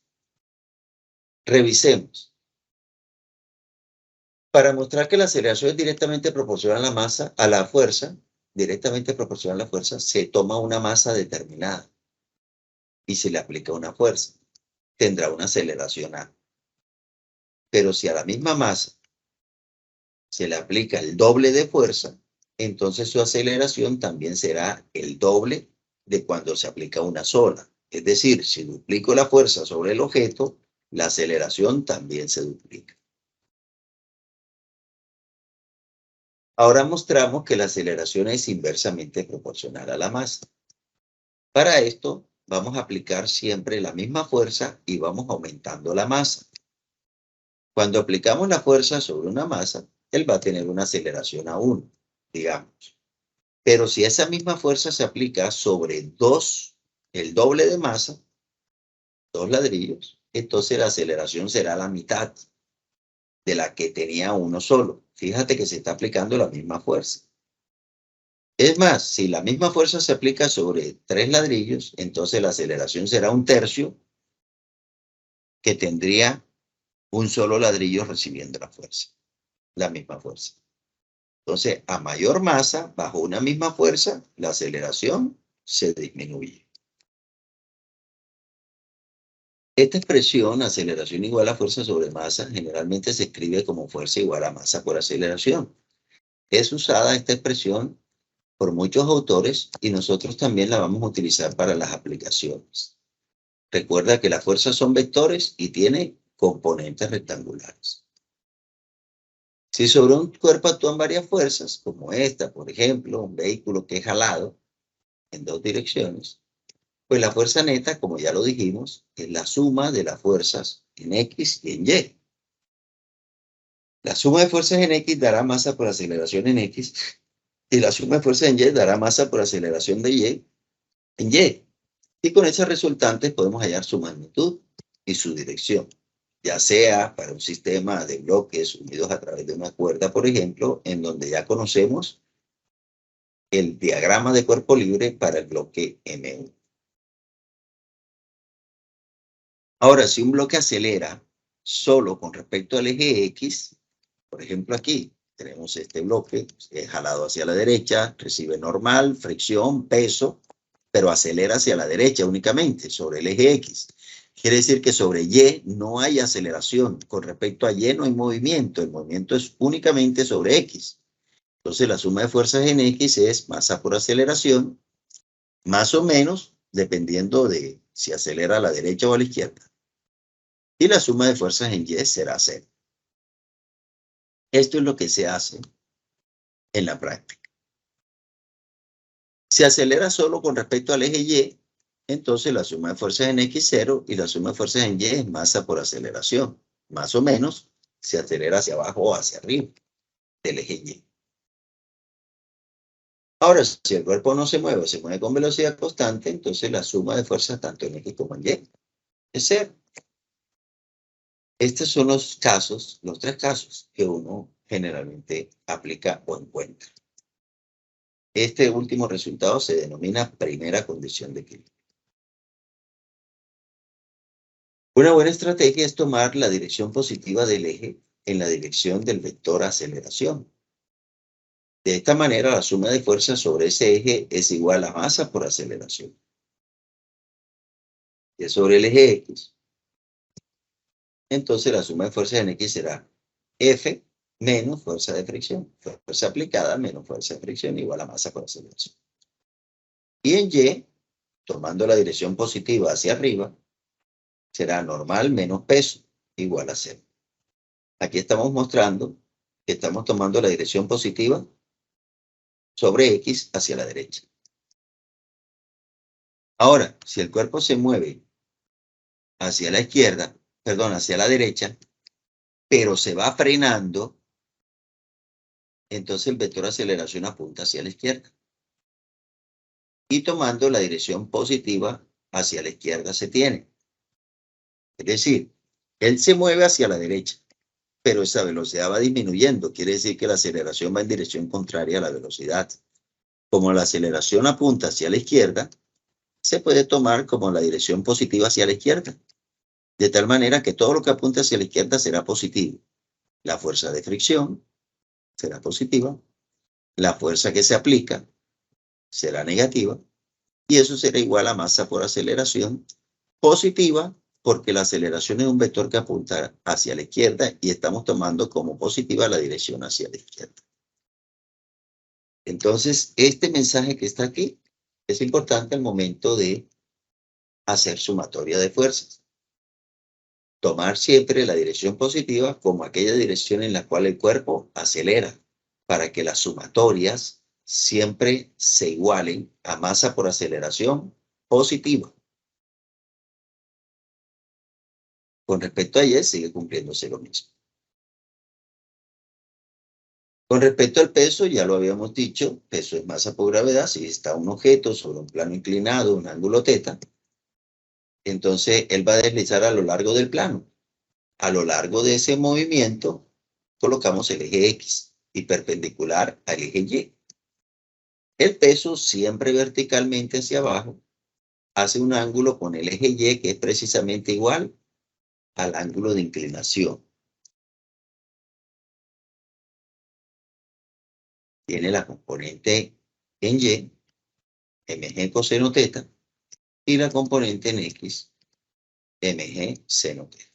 Revisemos. Para mostrar que la aceleración es directamente proporcional a la masa, a la fuerza, directamente proporcional a la fuerza, se toma una masa determinada y se le aplica una fuerza. Tendrá una aceleración A. Pero si a la misma masa se le aplica el doble de fuerza, entonces su aceleración también será el doble de cuando se aplica una sola. Es decir, si duplico la fuerza sobre el objeto, la aceleración también se duplica. Ahora mostramos que la aceleración es inversamente proporcional a la masa. Para esto, vamos a aplicar siempre la misma fuerza y vamos aumentando la masa. Cuando aplicamos la fuerza sobre una masa, él va a tener una aceleración a 1, digamos. Pero si esa misma fuerza se aplica sobre 2, el doble de masa, 2 ladrillos, entonces la aceleración será la mitad de la que tenía uno solo. Fíjate que se está aplicando la misma fuerza. Es más, si la misma fuerza se aplica sobre 3 ladrillos, entonces la aceleración será 1/3 que tendría un solo ladrillo recibiendo la fuerza, la misma fuerza. Entonces, a mayor masa, bajo una misma fuerza, la aceleración se disminuye. Esta expresión, aceleración igual a fuerza sobre masa, generalmente se escribe como fuerza igual a masa por aceleración. Es usada esta expresión por muchos autores y nosotros también la vamos a utilizar para las aplicaciones. Recuerda que las fuerzas son vectores y tiene componentes rectangulares. Si sobre un cuerpo actúan varias fuerzas, como esta, por ejemplo, un vehículo que es jalado en dos direcciones, pues la fuerza neta, como ya lo dijimos, es la suma de las fuerzas en X y en Y. La suma de fuerzas en X dará masa por aceleración en X y la suma de fuerzas en Y dará masa por aceleración de Y en Y. Y con esas resultantes podemos hallar su magnitud y su dirección, ya sea para un sistema de bloques unidos a través de una cuerda, por ejemplo, en donde ya conocemos el diagrama de cuerpo libre para el bloque M1. Ahora, si un bloque acelera solo con respecto al eje X, por ejemplo aquí tenemos este bloque, es jalado hacia la derecha, recibe normal, fricción, peso, pero acelera hacia la derecha únicamente sobre el eje X. Quiere decir que sobre Y no hay aceleración, con respecto a Y no hay movimiento, el movimiento es únicamente sobre X. Entonces la suma de fuerzas en X es masa por aceleración, más o menos, dependiendo de si acelera a la derecha o a la izquierda. Y la suma de fuerzas en Y será 0. Esto es lo que se hace en la práctica. Si acelera solo con respecto al eje Y, entonces la suma de fuerzas en X es 0 y la suma de fuerzas en Y es masa por aceleración. Más o menos, se acelera hacia abajo o hacia arriba del eje Y. Ahora, si el cuerpo no se mueve con velocidad constante, entonces la suma de fuerzas tanto en X como en Y es 0. Estos son los casos, los tres casos que uno generalmente aplica o encuentra. Este último resultado se denomina primera condición de equilibrio. Una buena estrategia es tomar la dirección positiva del eje en la dirección del vector aceleración. De esta manera, la suma de fuerzas sobre ese eje es igual a masa por aceleración. Y es sobre el eje X. Entonces, la suma de fuerzas en X será F menos fuerza de fricción. Fuerza aplicada menos fuerza de fricción igual a masa por aceleración. Y en Y, tomando la dirección positiva hacia arriba, será normal menos peso igual a 0. Aquí estamos mostrando que estamos tomando la dirección positiva sobre X hacia la derecha. Ahora, si el cuerpo se mueve hacia la izquierda, perdón, hacia la derecha, pero se va frenando, entonces el vector de aceleración apunta hacia la izquierda. Y tomando la dirección positiva hacia la izquierda se tiene. Es decir, él se mueve hacia la derecha, pero esa velocidad va disminuyendo. Quiere decir que la aceleración va en dirección contraria a la velocidad. Como la aceleración apunta hacia la izquierda, se puede tomar como la dirección positiva hacia la izquierda. De tal manera que todo lo que apunte hacia la izquierda será positivo. La fuerza de fricción será positiva. La fuerza que se aplica será negativa. Y eso será igual a masa por aceleración positiva, porque la aceleración es un vector que apunta hacia la izquierda y estamos tomando como positiva la dirección hacia la izquierda. Entonces, este mensaje que está aquí es importante al momento de hacer sumatoria de fuerzas. Tomar siempre la dirección positiva como aquella dirección en la cual el cuerpo acelera, para que las sumatorias siempre se igualen a masa por aceleración positiva. Con respecto a Y sigue cumpliéndose lo mismo. Con respecto al peso, ya lo habíamos dicho, peso es masa por gravedad. Si está un objeto sobre un plano inclinado, un ángulo θ, entonces él va a deslizar a lo largo del plano. A lo largo de ese movimiento, colocamos el eje X y perpendicular al eje Y. El peso siempre verticalmente hacia abajo hace un ángulo con el eje Y que es precisamente igual al ángulo de inclinación. Tiene la componente en Y, mg coseno θ, y la componente en X, mg seno θ.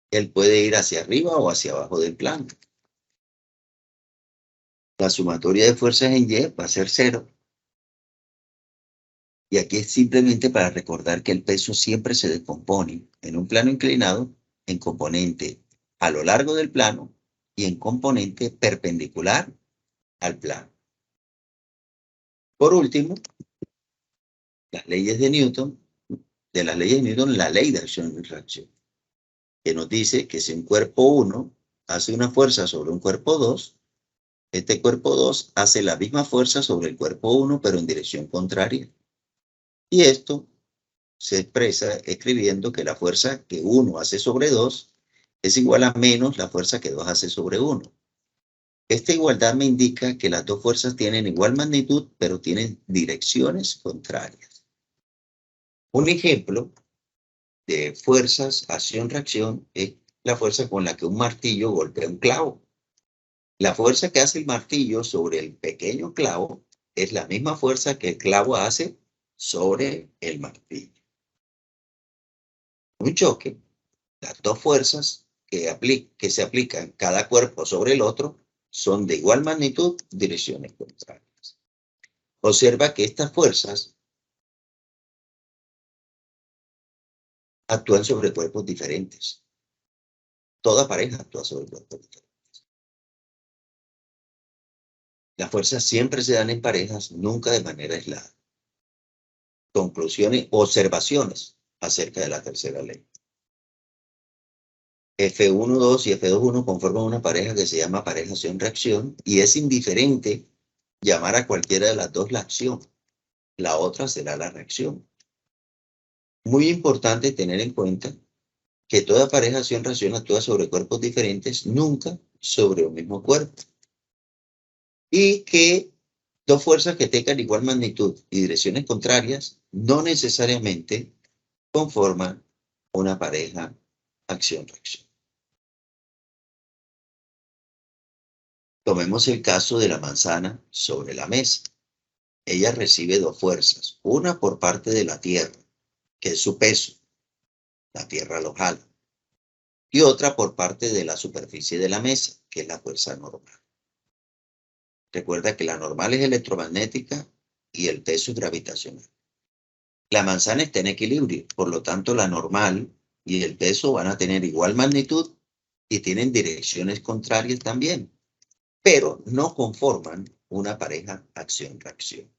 Él puede ir hacia arriba o hacia abajo del plano. La sumatoria de fuerzas en Y va a ser 0. Y aquí es simplemente para recordar que el peso siempre se descompone en un plano inclinado en componente a lo largo del plano y en componente perpendicular al plano. Por último, las leyes de Newton, la ley de acción y reacción, que nos dice que si un cuerpo 1 hace una fuerza sobre un cuerpo 2, este cuerpo 2 hace la misma fuerza sobre el cuerpo 1, pero en dirección contraria. Y esto se expresa escribiendo que la fuerza que 1 hace sobre 2 es igual a menos la fuerza que 2 hace sobre 1. Esta igualdad me indica que las dos fuerzas tienen igual magnitud, pero tienen direcciones contrarias. Un ejemplo de fuerzas, acción-reacción, es la fuerza con la que un martillo golpea un clavo. La fuerza que hace el martillo sobre el pequeño clavo es la misma fuerza que el clavo hace sobre el martillo. Un choque, las dos fuerzas que se aplican cada cuerpo sobre el otro son de igual magnitud, direcciones contrarias. Observa que estas fuerzas actúan sobre cuerpos diferentes. Toda pareja actúa sobre cuerpos diferentes. Las fuerzas siempre se dan en parejas, nunca de manera aislada. Conclusiones, observaciones acerca de la tercera ley. F1,2 y F2,1 conforman una pareja que se llama pareja acción-reacción y es indiferente llamar a cualquiera de las dos la acción. La otra será la reacción. Muy importante tener en cuenta que toda pareja acción-reacción actúa sobre cuerpos diferentes, nunca sobre un mismo cuerpo. Y que dos fuerzas que tengan igual magnitud y direcciones contrarias no necesariamente conforman una pareja acción-reacción. Tomemos el caso de la manzana sobre la mesa. Ella recibe dos fuerzas, una por parte de la Tierra, que es su peso, la Tierra lo jala, y otra por parte de la superficie de la mesa, que es la fuerza normal. Recuerda que la normal es electromagnética y el peso es gravitacional. La manzana está en equilibrio, por lo tanto la normal y el peso van a tener igual magnitud y tienen direcciones contrarias también, pero no conforman una pareja acción-reacción.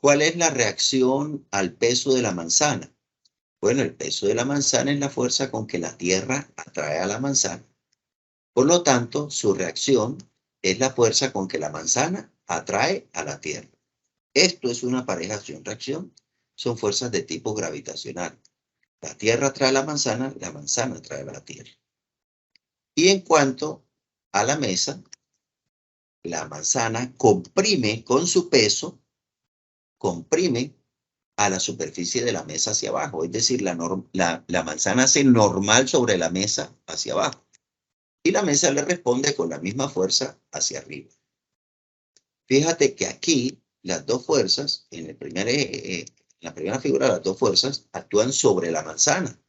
¿Cuál es la reacción al peso de la manzana? Bueno, el peso de la manzana es la fuerza con que la Tierra atrae a la manzana. Por lo tanto, su reacción es la fuerza con que la manzana atrae a la Tierra. Esto es una pareja acción-reacción. Son fuerzas de tipo gravitacional. La Tierra atrae a la manzana atrae a la Tierra. Y en cuanto a la mesa, la manzana comprime con su peso, comprime a la superficie de la mesa hacia abajo. Es decir, la manzana hace normal sobre la mesa hacia abajo. Y la mesa le responde con la misma fuerza hacia arriba. Fíjate que aquí las dos fuerzas, en la primera figura, las dos fuerzas actúan sobre la manzana.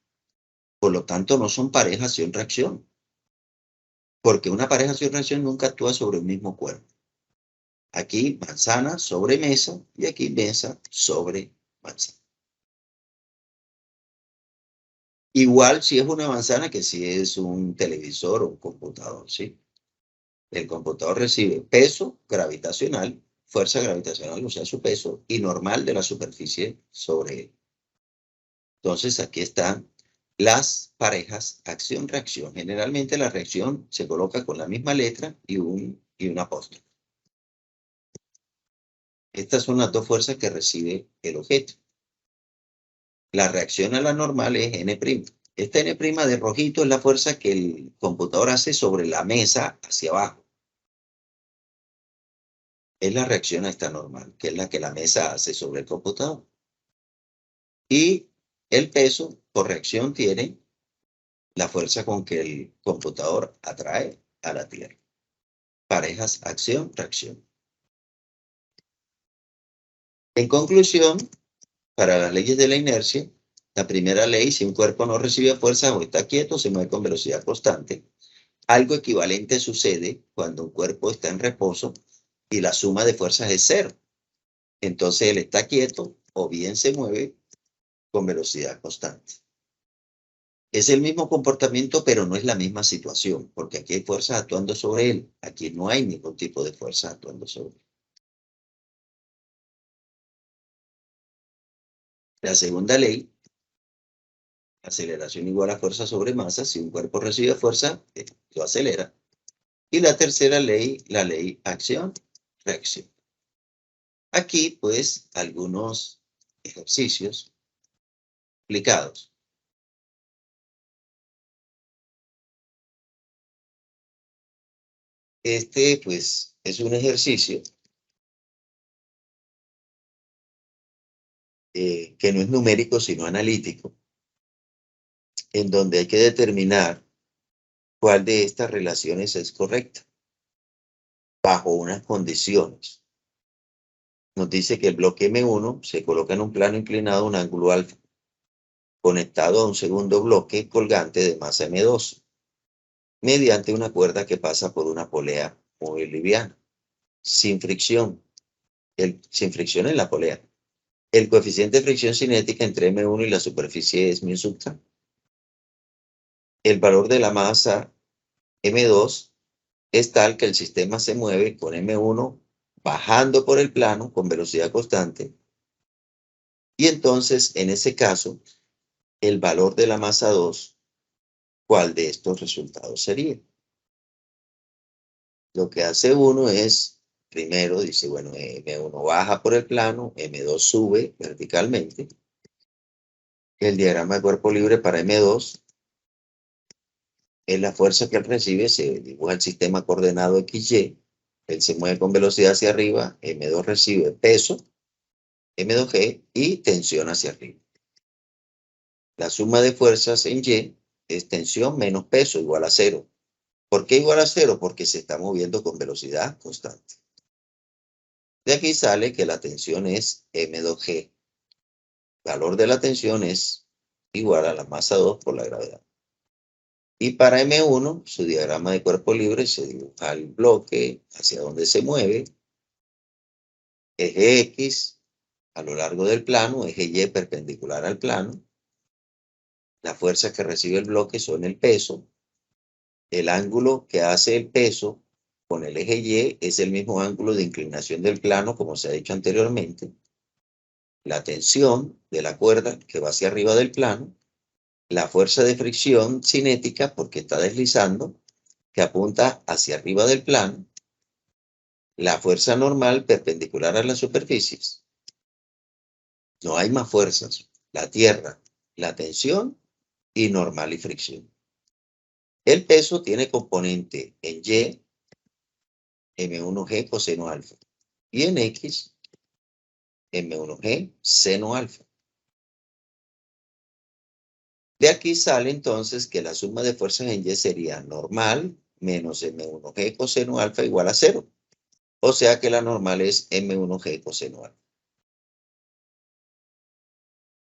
Por lo tanto, no son pareja acción-reacción. Porque una pareja acción-reacción nunca actúa sobre el mismo cuerpo. Aquí manzana sobre mesa y aquí mesa sobre manzana. Igual si es una manzana que si es un televisor o un computador, ¿sí? El computador recibe peso gravitacional, fuerza gravitacional, o sea, su peso, y normal de la superficie sobre él. Entonces, aquí están las parejas acción-reacción. Generalmente la reacción se coloca con la misma letra y un apóstrofe. Estas son las dos fuerzas que recibe el objeto. La reacción a la normal es N'. Esta N' de rojito es la fuerza que el computador hace sobre la mesa hacia abajo. Es la reacción a esta normal, que es la que la mesa hace sobre el computador. Y el peso, por reacción, tiene la fuerza con que el computador atrae a la Tierra. Parejas acción-reacción. En conclusión, para las leyes de la inercia, la primera ley, si un cuerpo no recibe fuerza o está quieto, se mueve con velocidad constante. Algo equivalente sucede cuando un cuerpo está en reposo y la suma de fuerzas es cero. Entonces él está quieto o bien se mueve con velocidad constante. Es el mismo comportamiento, pero no es la misma situación, porque aquí hay fuerzas actuando sobre él. Aquí no hay ningún tipo de fuerza actuando sobre él. La segunda ley, aceleración igual a fuerza sobre masa. Si un cuerpo recibe fuerza, lo acelera. Y la tercera ley, la ley acción-reacción. Aquí, pues, algunos ejercicios aplicados. Este, pues, es un ejercicio que no es numérico, sino analítico, en donde hay que determinar cuál de estas relaciones es correcta, bajo unas condiciones. Nos dice que el bloque M1 se coloca en un plano inclinado a un ángulo alfa, conectado a un segundo bloque colgante de masa M2, mediante una cuerda que pasa por una polea muy liviana, sin fricción. Sin fricción en la polea. El coeficiente de fricción cinética entre M1 y la superficie es μ(k). El valor de la masa M2 es tal que el sistema se mueve con M1 bajando por el plano con velocidad constante. Y entonces, en ese caso, el valor de la masa 2, ¿cuál de estos resultados sería? Lo que hace uno es, primero dice, bueno, M1 baja por el plano, M2 sube verticalmente. El diagrama de cuerpo libre para M2 es la fuerza que él recibe, se dibuja el sistema coordenado XY, él se mueve con velocidad hacia arriba, M2 recibe peso, M2G, y tensión hacia arriba. La suma de fuerzas en Y es tensión menos peso igual a 0. ¿Por qué igual a 0? Porque se está moviendo con velocidad constante. De aquí sale que la tensión es M2G. El valor de la tensión es igual a la masa 2 por la gravedad. Y para M1, su diagrama de cuerpo libre se dibuja el bloque hacia donde se mueve, eje X a lo largo del plano, eje Y perpendicular al plano. Las fuerzas que recibe el bloque son el peso. El ángulo que hace el peso con el eje Y es el mismo ángulo de inclinación del plano, como se ha dicho anteriormente. La tensión de la cuerda que va hacia arriba del plano. La fuerza de fricción cinética, porque está deslizando, que apunta hacia arriba del plano. La fuerza normal perpendicular a las superficies. No hay más fuerzas. La tierra, la tensión y normal y fricción. El peso tiene componente en Y, M1G coseno alfa, y en X, M1G seno alfa. De aquí sale entonces que la suma de fuerzas en Y sería normal menos M1G coseno alfa igual a 0. O sea que la normal es M1G coseno alfa.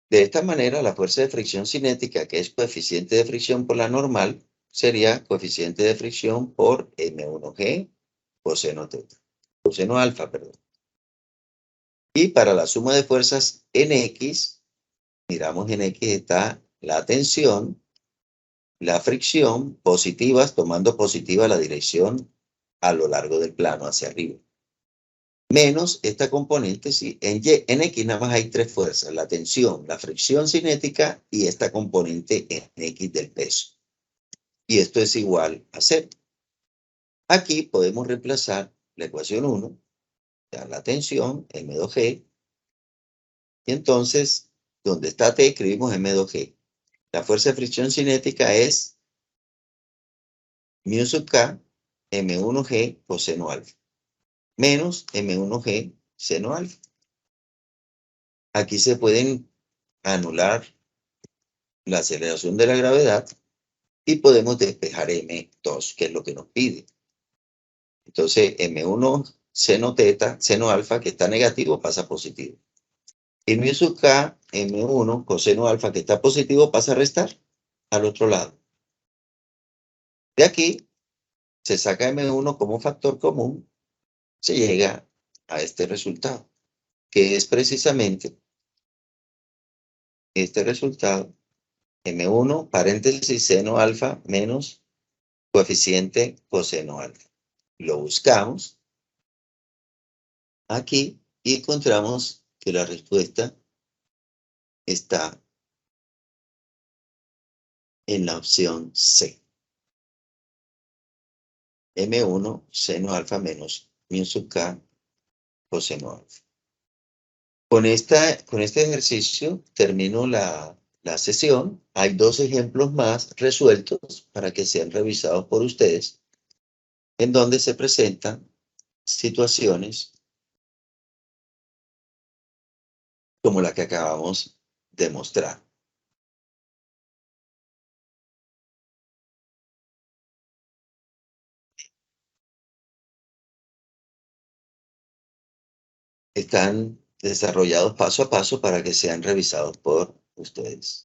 De esta manera, la fuerza de fricción cinética, que es coeficiente de fricción por la normal, sería coeficiente de fricción por M1G coseno teta. Coseno alfa, perdón. Y para la suma de fuerzas en X, miramos en X está la tensión, la fricción, positivas, tomando positiva la dirección a lo largo del plano hacia arriba. Menos esta componente, sí, en X nada más hay tres fuerzas, la tensión, la fricción cinética y esta componente en X del peso. Y esto es igual a 0. Aquí podemos reemplazar la ecuación 1, la tensión, M2G, y entonces, donde está T, escribimos M2G. La fuerza de fricción cinética es μ(k) M1G coseno alfa, menos M1G seno alfa. Aquí se pueden anular la aceleración de la gravedad y podemos despejar M2, que es lo que nos pide. Entonces, M1 seno teta, seno alfa, que está negativo, pasa positivo. Y μ(k) M1 coseno alfa, que está positivo, pasa a restar al otro lado. De aquí se saca M1 como factor común, se llega a este resultado, que es precisamente este resultado, M1, paréntesis, seno alfa menos coeficiente coseno alfa. Lo buscamos aquí y encontramos que la respuesta está en la opción C. M1 seno alfa menos mu sub k coseno alfa. Con este ejercicio termino la sesión. Hay 2 ejemplos más resueltos para que sean revisados por ustedes, en donde se presentan situaciones como la que acabamos de mostrar. Están desarrollados paso a paso para que sean revisados por ustedes.